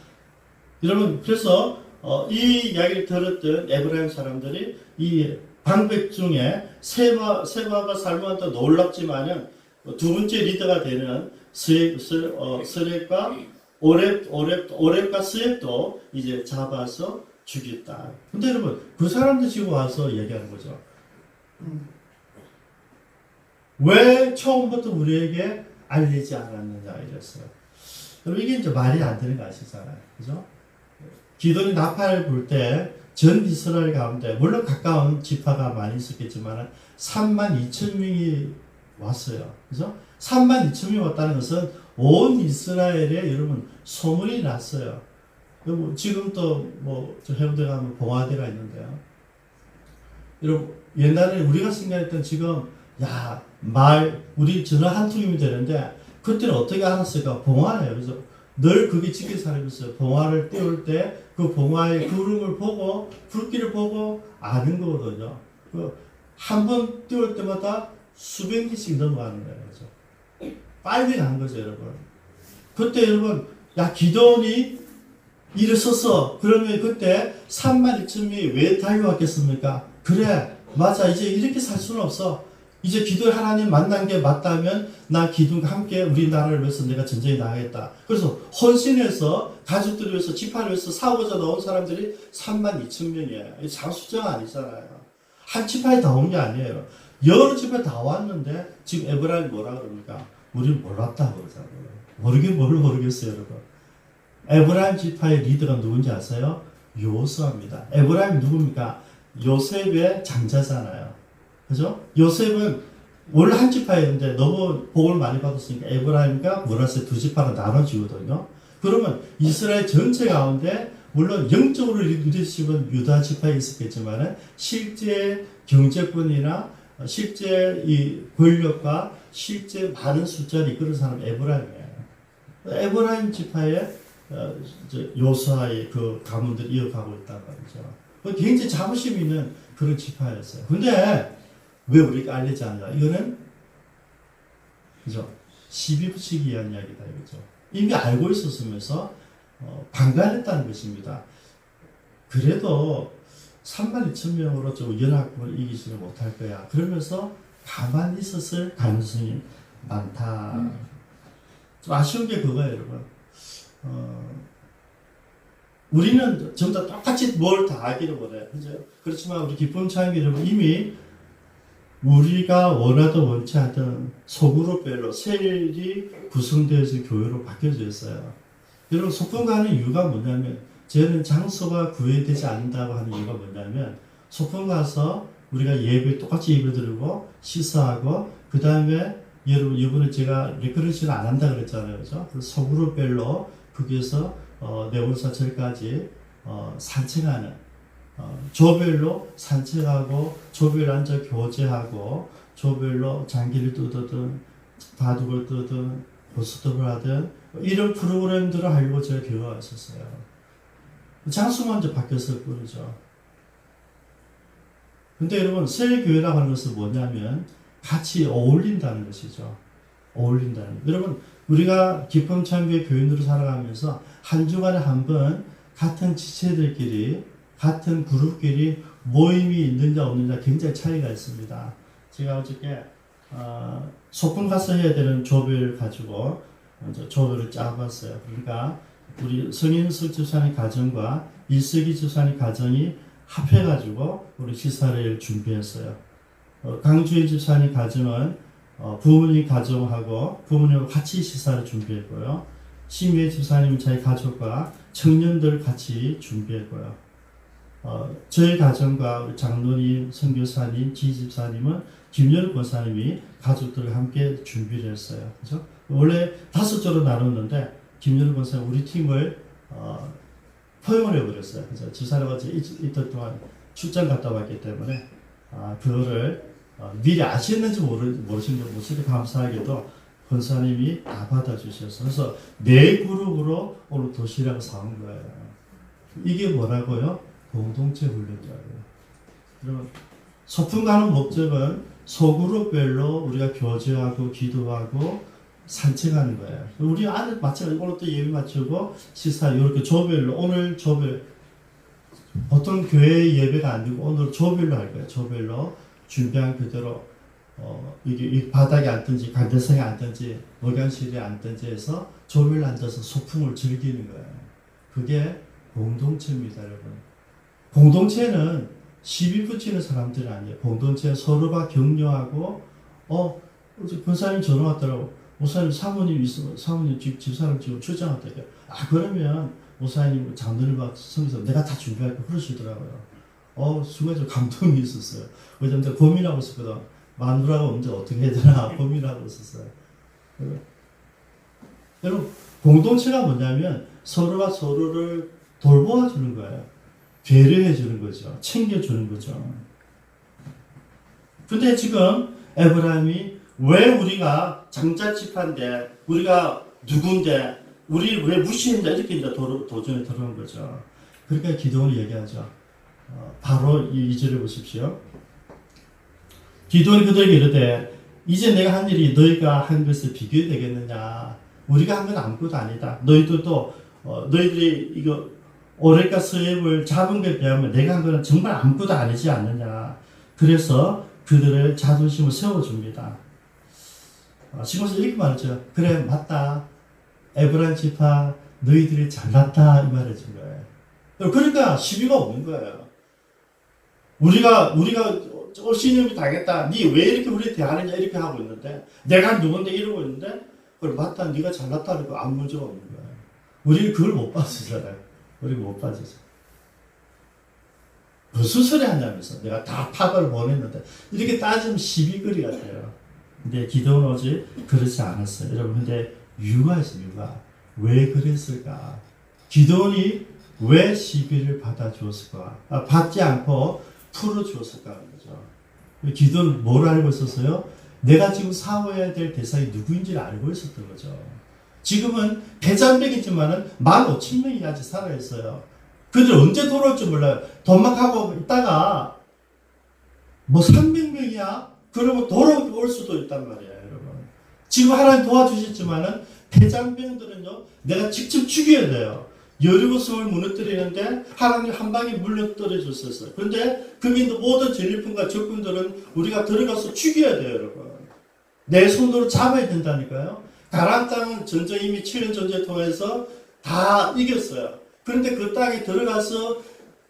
여러분 그래서 이 이야기를 들었던 에브라임 사람들이 이 방백 중에 세바가 살면서 놀랍지만은 두 번째 리더가 되는 스랩과 오랩과 스랩도 이제 잡아서 죽였다. 근데 여러분 그 사람들 지금 와서 얘기하는 거죠. 왜 처음부터 우리에게 알리지 않았느냐 이랬어요. 여러분 이게 이제 말이 안 되는 거 아시잖아요. 그죠? 기돈이 나팔을 불 때 전 이스라엘 가운데 물론 가까운 지파가 많이 있었겠지만 32,000명이 왔어요. 그죠? 32,000명이 왔다는 것은 온 이스라엘에 여러분 소문이 났어요. 지금 또 저 해운대 가면 봉화대가 있는데요. 여러분 옛날에 우리가 생각했던 지금 야 우리 전화 한 통이면 되는데, 그때는 어떻게 알았을까? 봉화예요. 그래서 늘 그게 지킨 사람이 있어요. 봉화를 띄울 때 그 봉화의 구름을 보고, 불길을 보고 아는 거거든요. 한 번 띄울 때마다 수백 리씩 넘어가는 거예요. 그죠? 빨리 간 거죠, 여러분. 그때 여러분, 야, 기도원이 일어섰어. 그러면 그때 32,000명이 왜 달려왔겠습니까? 그래, 맞아. 이제 이렇게 살 수는 없어. 이제 기도의 하나님 만난 게 맞다면 나 기도와 함께 우리나라를 위해서 내가 전쟁에 나가겠다. 그래서 헌신해서 가족들을 위해서 지파를 위해서 싸우고자 나온 사람들이 32,000명이에요. 장 숫자가 아니잖아요. 한 지파에 다 온 게 아니에요. 여러 지파에 다 왔는데 지금 에브라임이 뭐라 그럽니까? 우리는 몰랐다 그러잖아요. 모르긴 뭘 모르겠어요, 여러분. 에브라임 지파의 리더가 누군지 아세요? 요수아입니다. 에브라임이 누굽니까? 요셉의 장자잖아요. 그죠? 요셉은 원래 한 지파였는데 너무 복을 많이 받았으니까 에브라임과 므낫세 두 지파가 나눠지거든요. 그러면 이스라엘 전체 가운데 물론 영적으로 리더십은 유다 지파에 있었겠지만 실제 경제권이나 실제 이 권력과 실제 많은 숫자를 이끄는 사람은 에브라임이에요. 에브라임 지파의 요수아의 그 가문들이 이어가고 있단 말이죠. 굉장히 자부심 있는 그런 지파였어요. 근데 왜 우리가 알리지 않냐? 이거는 그죠? 시비 붙이기 위한 이야기다 이거죠. 이미 알고 있었으면서 방관했다는 것입니다. 그래도 32,000명으로 좀 연합군을 이기지는 못할 거야. 그러면서 가만히 있었을 가능성이 많다. 좀 아쉬운 게 그거예요, 여러분. 우리는 전부 다 똑같이 뭘 다 하기를 원해요. 그죠? 그렇지만 우리 기쁨 차이기 여러분 이미 우리가 원하든 원치 않든 소그룹별로 셀이 구성되어서 교회로 바뀌어져 있어요. 여러분 소풍 가는 이유가 뭐냐면 저는 장소가 구애되지 않는다고 하는 이유가 뭐냐면 소풍 가서 우리가 예배 똑같이 예배 드리고 시사하고 그 다음에 여러분 이번에 제가 리커런시를 안 한다 그랬잖아요. 그죠? 그래서 소그룹별로 거기에서 네온사철까지 산책하는 조별로 산책하고 조별로 앉아 교제하고 조별로 장기를 뜯든 바둑을 뜯든 보스톱을 하든 이런 프로그램들을 하려고 제가 교회에 왔었어요. 장수만 이제 바뀌었을 뿐이죠. 근데 여러분 세교회라고 하는 것은 뭐냐면 같이 어울린다는 것이죠. 어울린다는 것. 여러분 우리가 기쁨참교회 교인으로 살아가면서 한 주간에 한 번 같은 지체들끼리 같은 그룹끼리 모임이 있느냐 없느냐 굉장히 차이가 있습니다. 제가 어저께 소풍 가서 해야 되는 조별 가지고 조별을 짜봤어요. 그러니까 우리 성인숙 집사님 가정과 일석이 집사님 가정이 합해가지고 우리 시사를 준비했어요. 강주인 집사님 가정은 부모님 가정하고 부모님과 같이 시사를 준비했고요. 심예 집사님은 자기 가족과 청년들 같이 준비했고요. 저희 가정과 우리 장로님, 선교사님, 지집사님은 김연욱 권사님이 가족들과 함께 준비를 했어요. 그죠? 원래 5조로 나눴는데 김연욱 권사님 우리 팀을 포용을 해버렸어요. 그래서 집사람과 이틀 동안 출장 갔다 왔기 때문에 그거를 미리 아시는지 모르시는지 모르시는데 감사하게도 권사님이 다 받아주셨어요. 그래서 4그룹으로 오늘 도시락을 사온 거예요. 이게 뭐라고요? 공동체 훈련이라고요. 여러분 소풍 가는 목적은 소그룹별로 우리가 교제하고 기도하고 산책하는 거예요. 우리 안에 마찬가지로 오늘 또 예배 마치고 시사 이렇게 조별로 오늘 조별 보통 교회 예배가 아니고 오늘 조별로 할 거예요. 조별로 준비한 그대로 이게 바닥에 앉든지 관대성에 앉든지 목욕실에 앉든지 해서 조별로 앉아서 소풍을 즐기는 거예요. 그게 공동체입니다, 여러분. 공동체는 시비 붙이는 사람들이 아니에요. 공동체는 서로가 격려하고 권사님 전화 왔더라고. 목사님 사모님 있으면 사모님 집사람 지금 출장 왔다니까. 그러면 목사님 장로님 성에서 내가 다 준비할게 그러시더라고요. 순간 좀 감동이 있었어요. 왜냐면 내가 고민하고 있었거든. 마누라가 언제 어떻게 해야 되나 고민하고 있었어요. 여러분 공동체가 뭐냐면 서로가 서로를 돌보아 주는 거예요. 배려해 주는 거죠. 챙겨 주는 거죠. 근데 지금 에브라임이 왜 우리가 장자집한데 우리가 누군데 우리 왜 무시했냐 이렇게 이제 도전에 들어온 거죠. 그러니까 기도원이 얘기하죠. 바로 이 2절을 보십시오. 기도원이 그들에게 이르되 이제 내가 한 일이 너희가 한 것에 비교되겠느냐. 우리가 한 건 아무것도 아니다. 너희들도 너희들이 이거 오랫가 서앱을 잡은 것에 비하면 내가 한 거는 정말 아무것도 아니지 않느냐. 그래서 그들의 자존심을 세워줍니다. 시몬서 이렇게 말하죠. 그래 맞다. 에브라임 지파 너희들이 잘났다 이 말해준 거예요. 그러니까 시비가 없는 거예요. 우리가 신임이 당했다. 니 왜 이렇게 우리 대하느냐 이렇게 하고 있는데 내가 누군데 이러고 있는데 그래 맞다. 네가 잘났다 그러고 아무 문제가 없는 거예요. 우리는 그걸 못 봐주잖아요. 우리 못 봐주죠. 무슨 소리 하냐면서 내가 다 파벌을 보냈는데 이렇게 따지면 시비거리 같아요. 근데 기도는 오직 그렇지 않았어요. 여러분 근데 이유가 있어요. 이유가 왜 그랬을까? 기도원이 왜 시비를 받아주었을까? 받지 않고 풀어주었을까 하는 거죠. 기도는 뭘 알고 있었어요? 내가 지금 싸워야 될 대상이 누구인지를 알고 있었던 거죠. 지금은 배잔백이지만은 15,000명이 아직 살아있어요. 그들 언제 돌아올지 몰라요. 도망가고 있다가 뭐 300명이야? 그러면 돌아올 수도 있단 말이에요, 여러분. 지금 하나님 도와주셨지만은 폐장병들은요, 내가 직접 죽여야 돼요. 여리고성을 무너뜨리는데 하나님 한 방에 물러떨어 줬었어요. 그런데 거기 있는 모든 전리품과 적군들은 우리가 들어가서 죽여야 돼요, 여러분. 내 손으로 잡아야 된다니까요. 가나안 땅은 전쟁 이미 7년 전쟁 통해서 다 이겼어요. 그런데 그 땅에 들어가서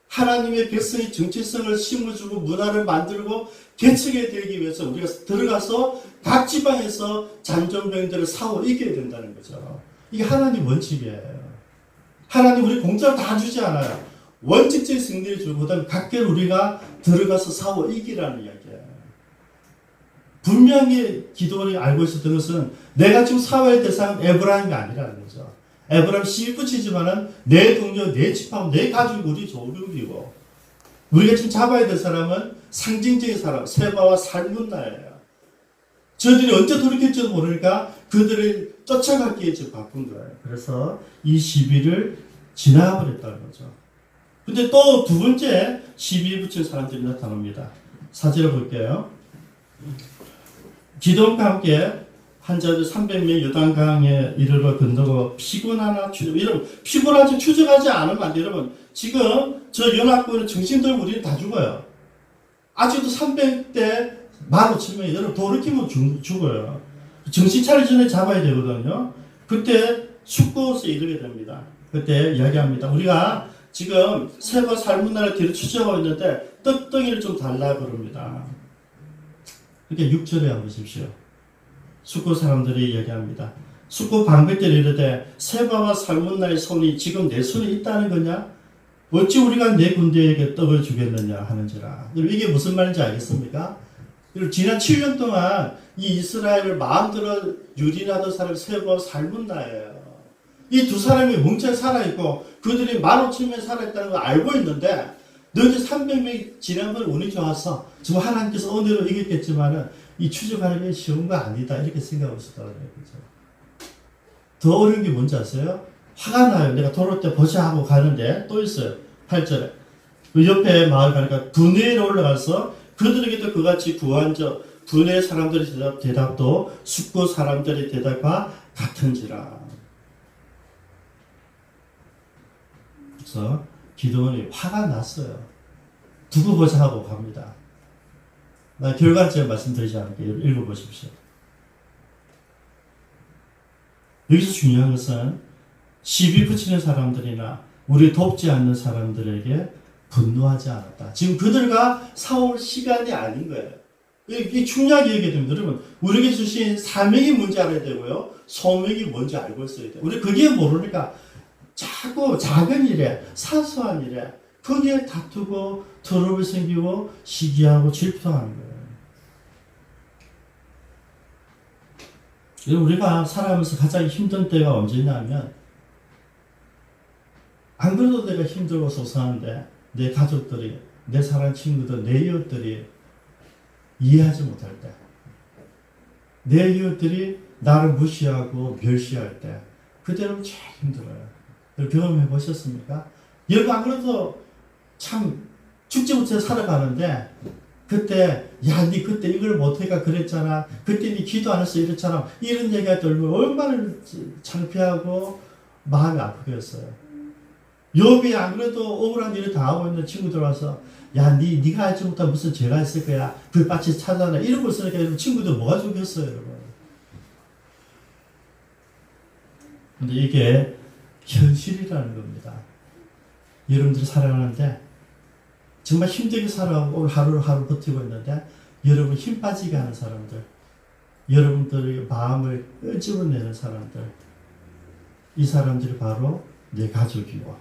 하나님의 백성이 정체성을 심어주고 문화를 만들고 개척이 되기 위해서 우리가 들어가서 각 지방에서 잔존병들을 싸워 이겨야 된다는 거죠. 이게 하나님 원칙이에요. 하나님 우리 공짜로 다 주지 않아요. 원칙적인 승리를 주고 그다음에 각계를 우리가 들어가서 싸워 이기라는 이야기예요. 분명히 기도원이 알고 있었던 것은 내가 지금 싸워야 대상은 에브라임이 아니라는 거죠. 에브라임 씨 붙이지만은 내 동료, 내 집합, 내 가족이 우리 조국이고 우리가 지금 잡아야 될 사람은 상징적인 사람, 세바와 살문나예요. 저들이 언제 돌이킬지도 모르니까 그들을 쫓아가기 위해 지금 바꾼 거예요. 그래서 이 시비를 지나버렸다는 거죠. 근데 또 두 번째 시비 붙인 사람들이 나타납니다. 사진을 볼게요. 기도원과 함께 환자들 300명 요단강에 이르러 건너고 피곤하나 추적, 이러면 피곤하지 추적하지 않으면 안 돼요. 여러분 지금 저 연합군은 정신들 우리는 다 죽어요. 아직도 300대 15,000명이 여러분 돌이키면 죽어요. 정신 차리기 전에 잡아야 되거든요. 그때 숙고서 이르게 됩니다. 그때 이야기합니다. 우리가 지금 세바 살문나라 뒤로 추적하고 있는데 떡덩이를 좀 달라 그럽니다. 이렇게 6절에 한번 보십시오. 숙고 사람들이 얘기합니다. 숙고 방백들이 이르되 세바와 살문나의 손이 지금 내 손에 있다는 거냐? 어찌 우리가 내 군대에게 떡을 주겠느냐 하는지라. 이게 무슨 말인지 알겠습니까? 지난 7년 동안 이 이스라엘을 마음대로 유린하던 사람이 세바와 살문나예요. 이 두 사람이 뭉쳐 살아있고 그들이 15,000명 살아있다는 걸 알고 있는데 너희들 300명이 지난번에 운이 좋았어. 지금 하나님께서 은혜로 이겼겠지만은 이 추적하는 게 쉬운 거 아니다. 이렇게 생각하고 있었다는 거죠. 더 어려운 게 뭔지 아세요? 화가 나요. 내가 돌아올 때 보자 하고 가는데 또 있어요. 8절에. 그 옆에 마을 가니까 분회에 올라가서 그들에게도 그같이 구한저 분회 사람들의 대답도 숙고 사람들의 대답과 같은지라. 그래서 기도원이 화가 났어요. 두고 보자 하고 갑니다. 나 결과를 제가 말씀드리지 않을게요. 읽어보십시오. 여기서 중요한 것은 시비 붙이는 사람들이나 우리 돕지 않는 사람들에게 분노하지 않았다. 지금 그들과 싸울 시간이 아닌 거예요. 이게 중요하게 얘기해야 됩니다. 여러분, 우리에게 주신 사명이 뭔지 알아야 되고요. 소명이 뭔지 알고 있어야 돼요. 우리 그게 모르니까 자꾸 작은 일에, 사소한 일에 거기에 다투고 트러블 생기고 시기하고 질투하는 거예요. 우리가 살아가면서 가장 힘든 때가 언제냐면 안 그래도 내가 힘들고 속상한데 내 가족들이, 내 사랑하는 친구들, 내 이웃들이 이해하지 못할 때 내 이웃들이 나를 무시하고 멸시할 때 그때는 제일 힘들어요. 경험해 보셨습니까? 여러분 안 그래도 참 죽지 못해 살아가는데 그때 야 니 그때 이걸 못해가 그랬잖아. 그때 니 기도 안 해서 이랬잖아. 이런 얘기가 들면 얼마나 창피하고 마음이 아프겠어요. 욥이 안 그래도 억울한 일을 당하고 있는 친구들 와서 야 니가 알지 못한 무슨 죄가 있을 거야. 그 빠치 찾아라. 이런 걸 쓰니까 친구들 뭐가 좋겠어요 여러분. 근데 이게 현실이라는 겁니다. 여러분들이 살아가는데 정말 힘들게 살아가고 오늘 하루를 하루 버티고 있는데 여러분 힘 빠지게 하는 사람들, 여러분들의 마음을 끄집어내는 사람들, 이 사람들이 바로 내 가족이고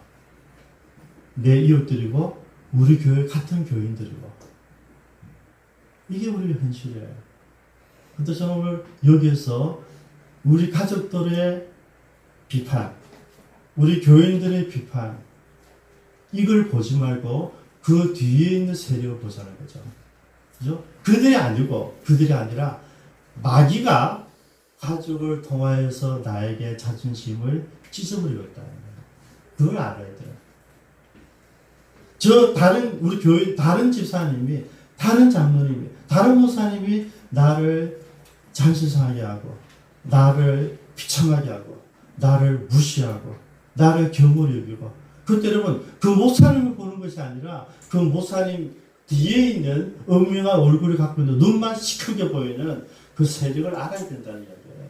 내 이웃들이고 우리 교회 같은 교인들이고 이게 우리의 현실이에요. 근데 저는 오늘 여기에서 우리 가족들의 비판, 우리 교인들의 비판 이걸 보지 말고 그 뒤에 있는 세력을 보자는 거죠. 그죠? 그들이 아니라 마귀가 가족을 통하여서 나에게 자존심을 찢어버리고 있다는 거예요. 그걸 알아야 돼요. 우리 교회 다른 집사님이, 다른 장로님이, 다른 목사님이 나를 장신상하게 하고, 나를 비참하게 하고, 나를 무시하고, 나를 경홀히 여기고, 그때 여러분 그 목사님을 보는 것이 아니라 그 목사님 뒤에 있는 음흉한 얼굴을 갖고 있는 눈만 시크게 보이는 그 세력을 알아야 된다는 이야기예요.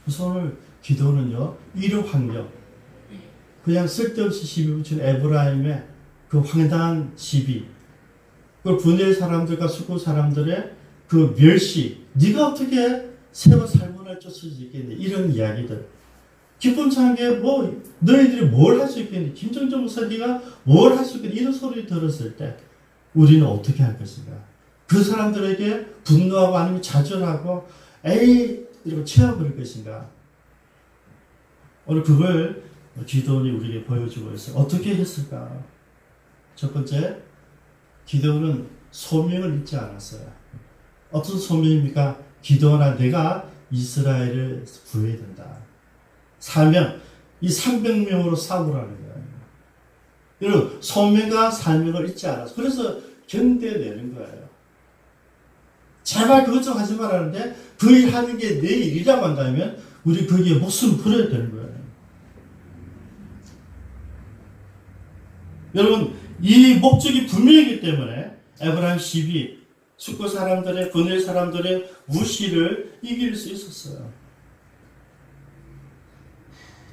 그래서 오늘 기도는요, 이런 환경, 그냥 쓸데없이 시비 붙인 에브라임의 그 황당한 시비, 그 분야의 사람들과 수고 사람들의 그 멸시, 네가 어떻게 세번 살문을 쫓을 수 있겠니? 이런 이야기들. 기쁨 찬게 뭐 너희들이 뭘 할 수 있겠니? 김정정 목사 네가 뭘 할 수 있겠니? 이런 소리 들었을 때 우리는 어떻게 할 것인가? 그 사람들에게 분노하고 아니면 좌절하고 에이 이러고 채워버릴 것인가? 오늘 그걸 기도원이 우리에게 보여주고 있어요. 어떻게 했을까? 첫 번째, 기도원은 소명을 잊지 않았어요. 어떤 소명입니까? 기도원아 내가 이스라엘을 구해야 된다. 사명, 이 300명으로 싸우라는 거예요. 여러분, 소명과 사명을 잊지 않았어. 그래서 견뎌내는 거예요. 제발 그것 좀 하지 말라는데 그 일 하는 게 내 일이라고 한다면 우리 거기에 목숨을 풀어야 되는 거예요. 여러분, 이 목적이 분명하기 때문에 에브라임 시비, 숙고 사람들의, 분해 사람들의 무시를 이길 수 있었어요.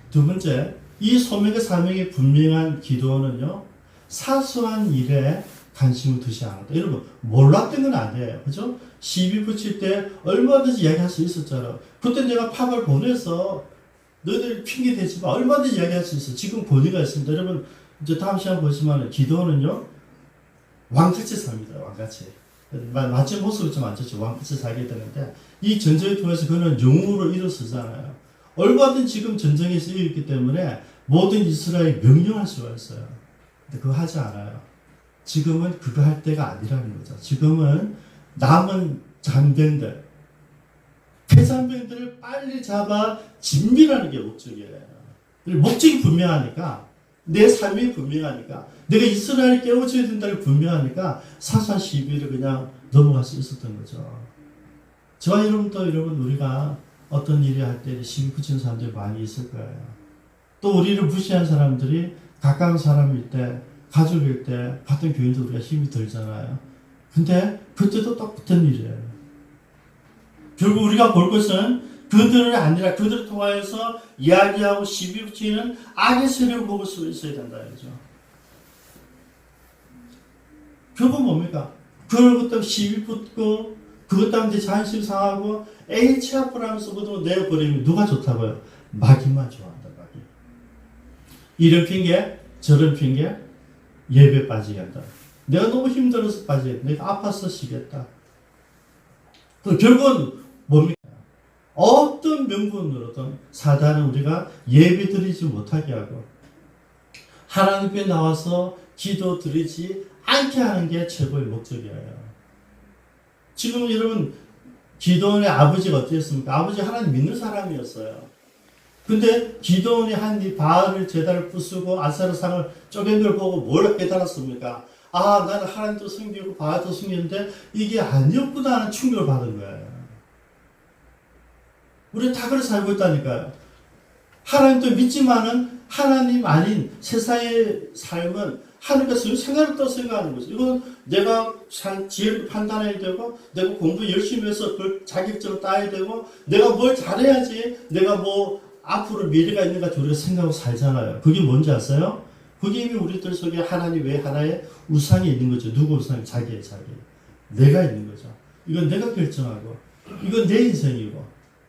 두 번째, 이 소명과 사명이 분명한 기도원은요, 사소한 일에 관심을 두지 않았다. 여러분, 몰랐던 건 아니에요. 그죠? 시비 붙일 때 얼마든지 이야기할 수 있었잖아. 그때 내가 팝을 보내서 너희들 핑계 대지만 얼마든지 이야기할 수 있어. 지금 권위가 있습니다. 여러분, 이제 다음 시간 보시면 기도원은요, 왕같이 삽니다. 왕같이. 마치 모습을 좀 안 좋죠. 왕같이 살게 되는데, 이 전쟁을 통해서 그는 영웅으로 일어서잖아요. 얼마든지 지금 전쟁에 쓰여있기 때문에 모든 이스라엘이 명령할 수가 있어요. 근데 그거 하지 않아요. 지금은 그거 할 때가 아니라는 거죠. 지금은 남은 잔병들, 폐잔병들을 빨리 잡아 진미라는 게 목적이에요. 목적이 분명하니까, 내 삶이 분명하니까, 내가 이스라엘을 깨워줘야 된다는 게 분명하니까 사소한 시비를 그냥 넘어갈 수 있었던 거죠. 저와 여러분도 우리가 어떤 일을 할 때 시비 붙이는 사람들이 많이 있을 거예요. 또 우리를 무시한 사람들이 가까운 사람일 때, 가족일 때, 같은 교인도 우리가 힘이 들잖아요. 근데 그때도 똑같은 일이에요. 결국 우리가 볼 것은 그들이 아니라 그들을 통하여서 이야기하고 시비 붙이는 악의 세력을 먹을 수 있어야 된다. 그죠? 결국 뭡니까? 그것 때문에 시비 붙고, 그것 때문에 자존심 상하고, H 앞을 하면서 내버리면 누가 좋다고요? 마귀만 좋아한다, 마귀. 이런 핑계, 저런 핑계, 예배 빠지게 한다. 내가 너무 힘들어서 빠지겠다. 내가 아파서 쉬겠다. 결국은 뭡니까? 어떤 명분으로든 사단은 우리가 예배 드리지 못하게 하고 하나님 앞에 나와서 기도 드리지 않게 하는 게 최고의 목적이에요. 지금 여러분 기도원의 아버지가 어땠습니까? 아버지 하나님 믿는 사람이었어요. 근데 기도원이 한 이 바알을 제단을 부수고 아세라 상을 쪼갠 걸 보고 뭘 깨달았습니까? 아, 나는 하나님도 섬기고 바알도 섬기는데 이게 아니었구나 하는 충격을 받은 거예요. 우리 다 그렇게 살고 있다니까요. 하나님도 믿지만은 하나님 아닌 세상의 삶은 하나님께서 생각을 생각하는 거죠. 이건 내가 지혜를 판단해야 되고, 내가 공부 열심히 해서 그 자격증을 따야 되고, 내가 뭘 잘해야지, 내가 뭐 앞으로 미래가 있는가 우리가 생각하고 살잖아요. 그게 뭔지 아세요? 그게 이미 우리들 속에 하나님 외에 하나의 우상이 있는 거죠. 누구 우상이? 자기의 자기. 내가 있는 거죠. 이건 내가 결정하고, 이건 내 인생이고,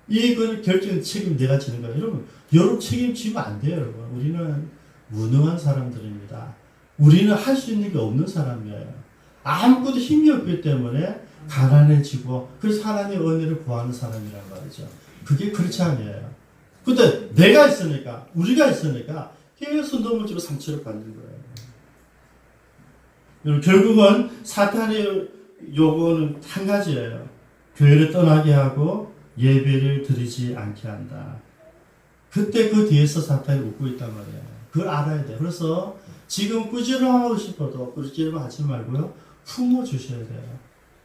이걸 결정 책임 내가 지는 거예요. 여러분 책임지면 안 돼요, 여러분. 우리는 무능한 사람들입니다. 우리는 할 수 있는 게 없는 사람이에요. 아무것도 힘이 없기 때문에 가난해지고, 그래서 하나님의 은혜를 구하는 사람이란 말이죠. 그게 그렇지 않아요. 근데 내가 있으니까, 우리가 있으니까 계속 넘어지고 상처를 받는 거예요. 여러분, 결국은 사탄의 요구는 한 가지예요. 교회를 떠나게 하고 예배를 드리지 않게 한다. 그때 그 뒤에서 사탄이 웃고 있단 말이에요. 그걸 알아야 돼요. 그래서 지금 꾸지람하고 싶어도 꾸지람 하지 말고요. 품어주셔야 돼요.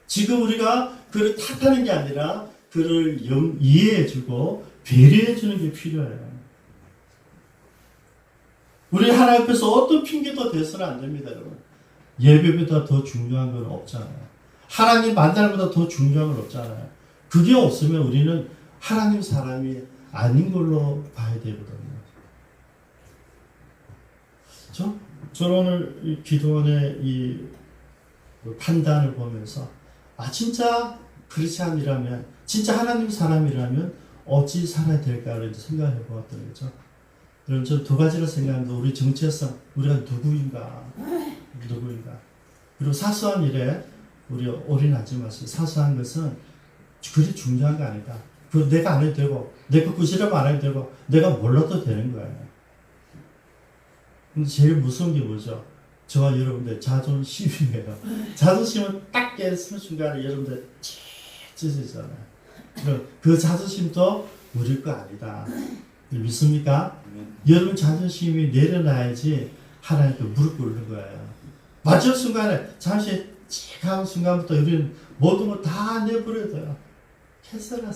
지금 우리가 그를 탓하는 게 아니라 그를 이해해주고 배려해주는 게 필요해요. 우리 하나님 앞에서 어떤 핑계도 대서는 안 됩니다, 여러분. 예배보다 더 중요한 건 없잖아요. 하나님 만나는 더 중요한 건 없잖아요. 그게 없으면 우리는 하나님 사람이 아닌 걸로 봐야 되거든요. 저는 오늘 이 기도원의 이 판단을 보면서, 아, 진짜 크리스찬이라면, 진짜 하나님 사람이라면 어찌 살아야 될까를 생각해 보았던 거죠. 여러분, 저 두 가지를 생각하는데, 우리 정체성, 우리가 누구인가. 그리고 사소한 일에 우리 올인하지 마세요. 사소한 것은 그리 중요한 거 아니다. 그 내가 안 해도 되고, 내가 꾸지람 안 해도 되고, 내가 몰라도 되는 거예요. 근데 제일 무서운 게 뭐죠? 저와 여러분들 자존심이에요. 자존심은 딱 깨는 순간에 여러분들 찢어지잖아요. 그 자존심도 우리 거 아니다. 믿습니까? 여러분 자존심이 내려놔야지 하나님께 무릎 꿇는 거예요. 마지막 순간에 잠시 하는 순간부터 우리는 모든 걸 다 내버려야 돼요. 캐서라.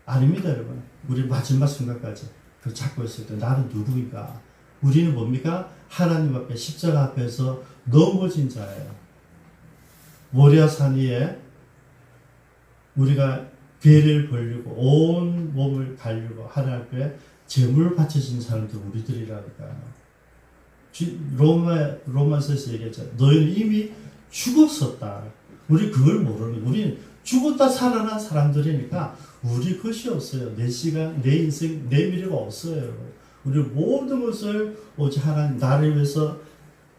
아닙니다, 여러분. 우리 마지막 순간까지 그걸 잡고 있을 때 나는 누구인가? 우리는 뭡니까? 하나님 앞에 십자가 앞에서 넘어진 자예요. 모리아산 위에 우리가 배를 벌리고 온 몸을 갈리고 하나님 앞에 제물을 바쳐진 사람들 우리들이라니까요. 로마서에서 얘기했죠. 너희는 이미 죽었었다. 우리 그걸 모르는, 우리는 죽었다 살아난 사람들이니까 우리 것이 없어요. 내 시간, 내 인생, 내 미래가 없어요. 우리 모든 것을 오직 하나님 나를 위해서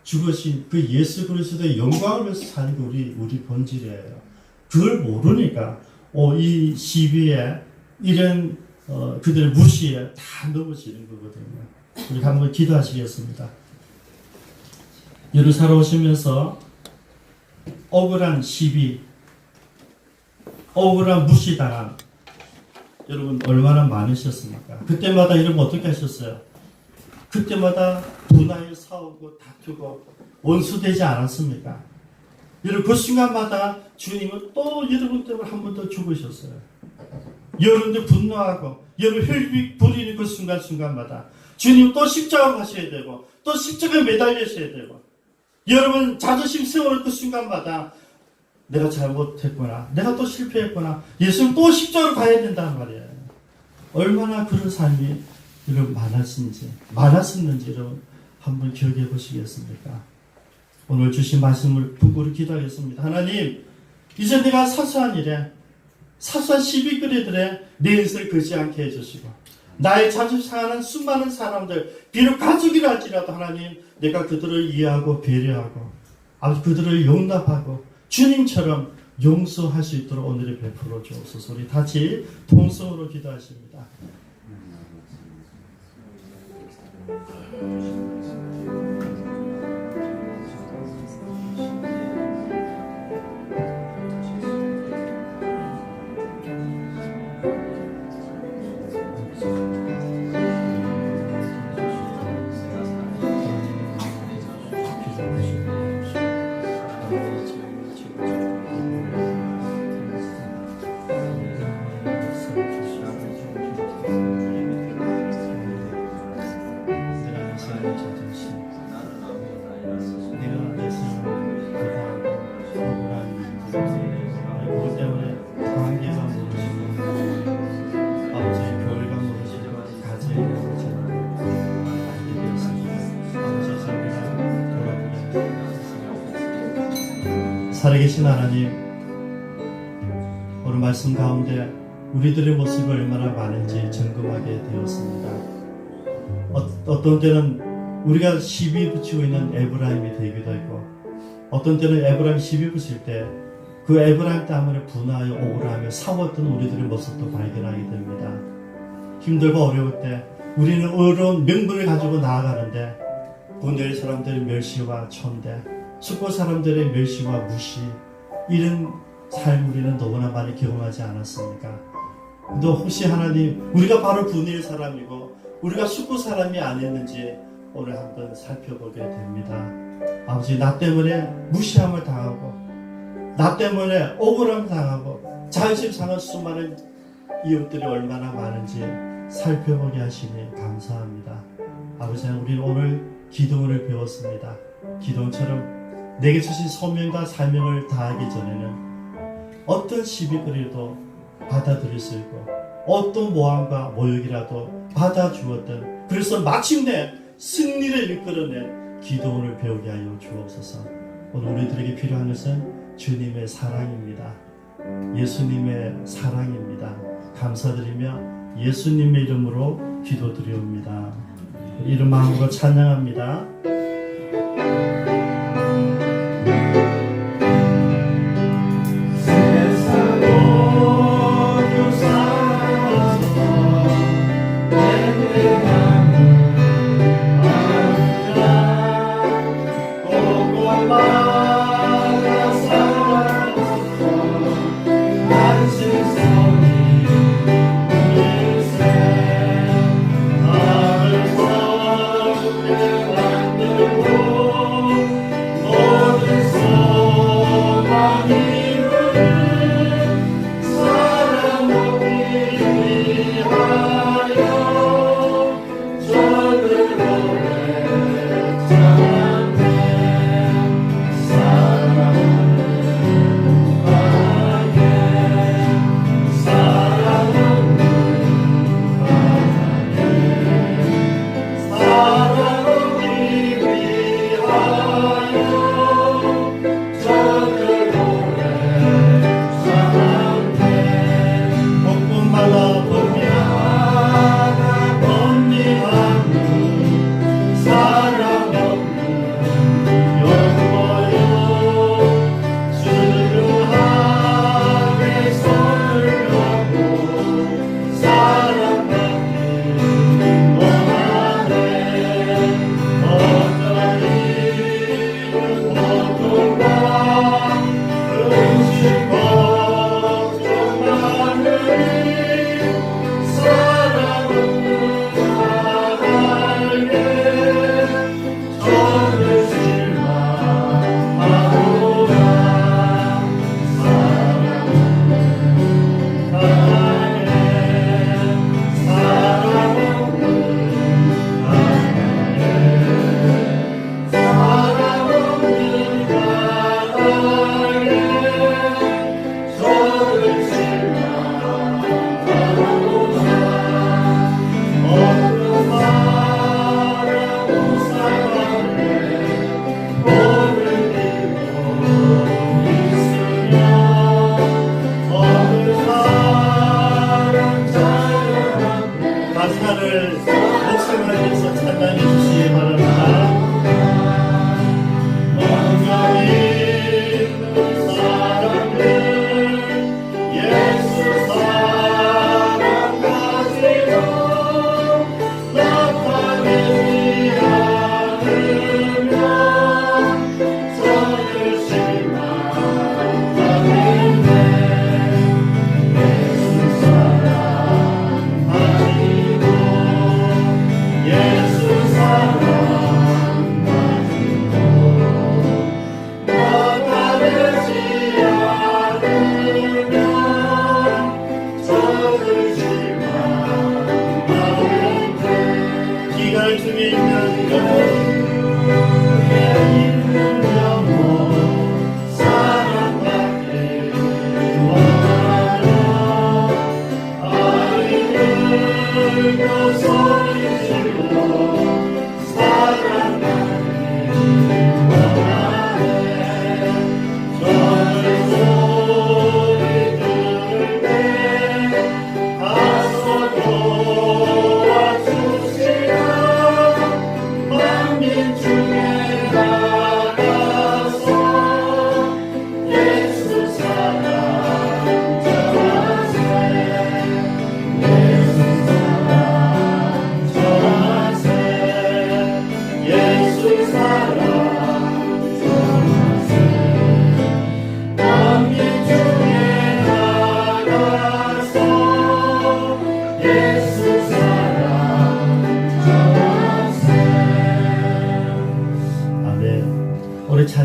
죽으신 그 예수 그리스도의 영광을 위해서 사는 게 우리 본질이에요. 그걸 모르니까 이 시비에 이런 그들의 무시에 다 넘어지는 거거든요. 우리 한번 기도하시겠습니다. 예루살렘 오시면서 억울한 시비, 억울한 무시당한 여러분 얼마나 많으셨습니까? 그때마다 여러분 어떻게 하셨어요? 그때마다 분하여 싸우고 다투고 원수되지 않았습니까? 여러분 그 순간마다 주님은 또 여러분 때문에 한 번 더 죽으셨어요. 여러분들 분노하고 여러분 혈비 부리는 그 순간마다 주님 또 십자가 가셔야 되고 또 십자가에 매달리셔야 되고 여러분 자존심 세우는 그 순간마다 내가 잘못했구나, 내가 또 실패했구나, 예수님 또 십자가로 가야 된단 말이에요. 얼마나 그런 삶이 여러분 많았었는지 여러분 한번 기억해 보시겠습니까? 오늘 주신 말씀을 부끄러워 기도하겠습니다. 하나님, 이제 내가 사소한 일에, 사소한 시비거리들에 내 인생을 걷지 않게 해주시고, 나의 자존심 상하는 수많은 사람들, 비록 가족이라 할지라도 하나님, 내가 그들을 이해하고 배려하고, 아버지 그들을 용납하고, 주님처럼 용서할 수 있도록 오늘의 베풀어 주옵소서. 우리 같이 통성으로 기도하십니다. 살아계신 하나님, 오늘 말씀 가운데 우리들의 모습이 얼마나 많은지 점검하게 되었습니다. 어떤 때는 우리가 시비 붙이고 있는 에브라임이 되기도 했고, 어떤 때는 에브라임이 시비 붙일 때 그 에브라임 때문에 분하여 억울하며 싸웠던 우리들의 모습도 발견하게 됩니다. 힘들고 어려울 때 우리는 어려운 명분을 가지고 나아가는데 군대의 사람들의 멸시와 천대, 숙고 사람들의 멸시와 무시, 이런 삶 우리는 너무나 많이 경험하지 않았습니까? 또 혹시 하나님, 우리가 바로 분의 사람이고 우리가 숙고 사람이 아니었는지 오늘 한번 살펴보게 됩니다. 아버지, 나 때문에 무시함을 당하고 나 때문에 억울함을 당하고 자존심 상한 수많은 이웃들이 얼마나 많은지 살펴보게 하시니 감사합니다. 아버지, 우리는 오늘 기도원을 배웠습니다. 기도원처럼 내게 주신 소명과 사명을 다하기 전에는 어떤 시비거리도 받아들일 수 있고 어떤 모함과 모욕이라도 받아주었던, 그래서 마침내 승리를 이끌어낸 기도원을 배우게 하여 주옵소서. 오늘 우리들에게 필요한 것은 주님의 사랑입니다. 예수님의 사랑입니다. 감사드리며 예수님의 이름으로 기도드리옵니다. 이름 마음으로 찬양합니다.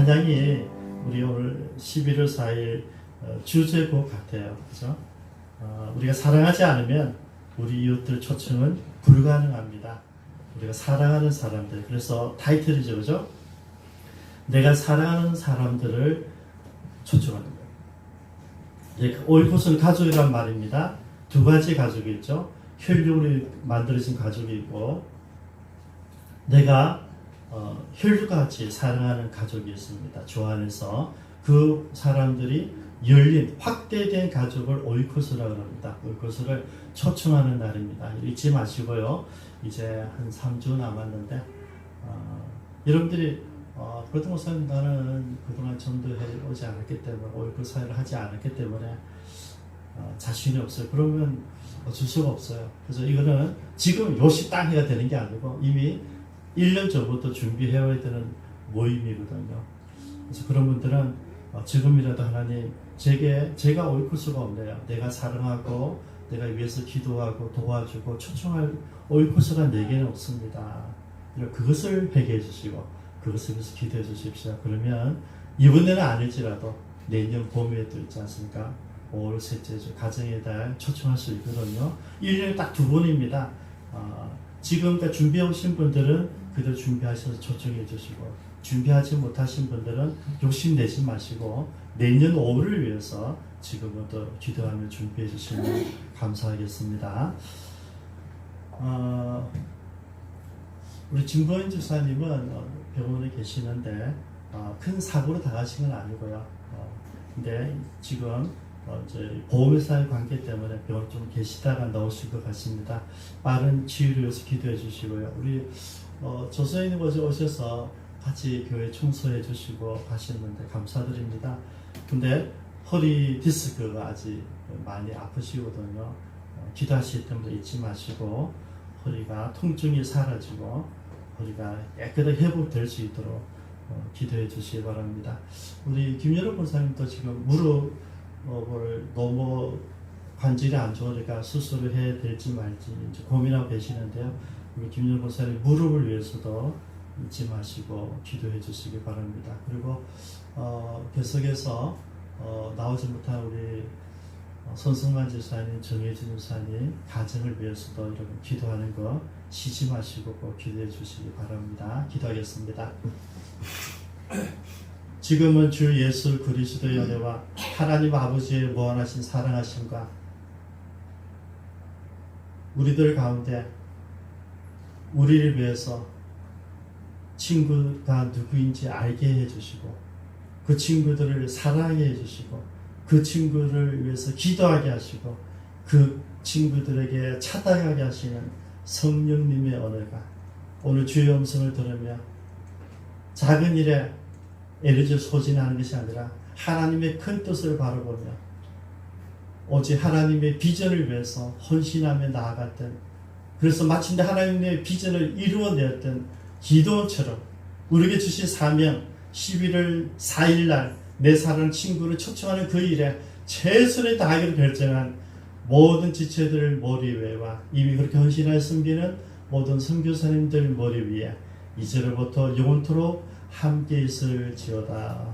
찬양이 우리 오늘 11월 4일 주제곡 같아요. 그죠? 우리가 사랑하지 않으면 우리 이웃들 초청은 불가능합니다. 우리가 사랑하는 사람들. 그래서 타이틀이죠. 그죠? 내가 사랑하는 사람들을 초청하는 거예요. 오이코스는 가족이란 말입니다. 두 가지 가족이 있죠. 혈육으로 만들어진 가족이 있고 내가 혈육과 같이 사랑하는 가족이 있습니다. 주 안에서 그 사람들이 열린 확대된 가족을 오이코스라고 합니다. 오이코스를 초청하는 날입니다. 잊지 마시고요. 이제 한 3주 남았는데 여러분들이 그렇던 목사님 나는 그동안 전도해 오지 않았기 때문에 오이코스 사회를 하지 않았기 때문에 자신이 없어요. 그러면 어쩔 수가 없어요. 그래서 이거는 지금 요시 딱 해야 되는 게 아니고 이미 1년 전부터 준비해야 되는 모임이거든요. 그래서 그런 분들은 지금이라도 하나님 제가 오이코스가 없네요. 내가 사랑하고 내가 위해서 기도하고 도와주고 초청할 오이코스가 내게는 없습니다. 그것을 회개해 주시고 그것을 위해서 기도해 주십시오. 그러면 이번에는 아닐지라도 내년 봄에도 있지 않습니까? 5월 셋째 주 가정의 달 초청할 수 있거든요. 1년에 딱 2번입니다. 지금까지 준비해 오신 분들은 그대로 준비하셔서 초청해 주시고 준비하지 못하신 분들은 욕심내지 마시고 내년 5월을 위해서 지금부터 기도하며 준비해 주시면 감사하겠습니다. 우리 진보인 집사님은 병원에 계시는데 큰 사고로 당하신 건 아니고요. 근데 지금 이제 보험회사의 관계 때문에 병원 좀 계시다가 나오실 것 같습니다. 빠른 치유를 위해서 기도해 주시고요. 우리 조서인님 어제 오셔서 같이 교회 청소해 주시고 가셨는데 감사드립니다. 근데 허리 디스크가 아직 많이 아프시거든요. 기도하실 때마다 잊지 마시고 허리가 통증이 사라지고 허리가 깨끗하게 회복될 수 있도록 기도해 주시기 바랍니다. 우리 김여러 권사님도 지금 무릎을 너무 관절이 안 좋으니까 수술을 해야 될지 말지 이제 고민하고 계시는데요. 우리 김여러 권사님 무릎을 위해서도 잊지 마시고 기도해 주시기 바랍니다. 그리고 계속해서 나오지 못한 우리 손승만 집사님, 정혜진 집사님 가정을 위해서도 여러분 기도하는 거 쉬지 마시고 꼭 기도해 주시기 바랍니다. 기도하겠습니다. 지금은 주 예수 그리스도의 은혜와 하나님 아버지의 무한하신 사랑하심과 우리들 가운데 우리를 위해서 친구가 누구인지 알게 해주시고 그 친구들을 사랑해 해주시고 그 친구를 위해서 기도하게 하시고 그 친구들에게 찾아가게 하시는 성령님의 은혜가 오늘 주의 음성을 들으며 작은 일에 에너지를 소진하는 것이 아니라 하나님의 큰 뜻을 바라보며 오직 하나님의 비전을 위해서 헌신하며 나아갔던 그래서 마침내 하나님의 비전을 이루어내었던 기도처럼 우리에게 주신 사명 11월 4일날 내 사랑하는 친구를 초청하는 그 일에 최선을 다하기로 결정한 모든 지체들 머리 위에와 이미 그렇게 헌신하여 섬기는 모든 선교사님들 머리 위에 이제로부터 영원토록 함께 있을지어다.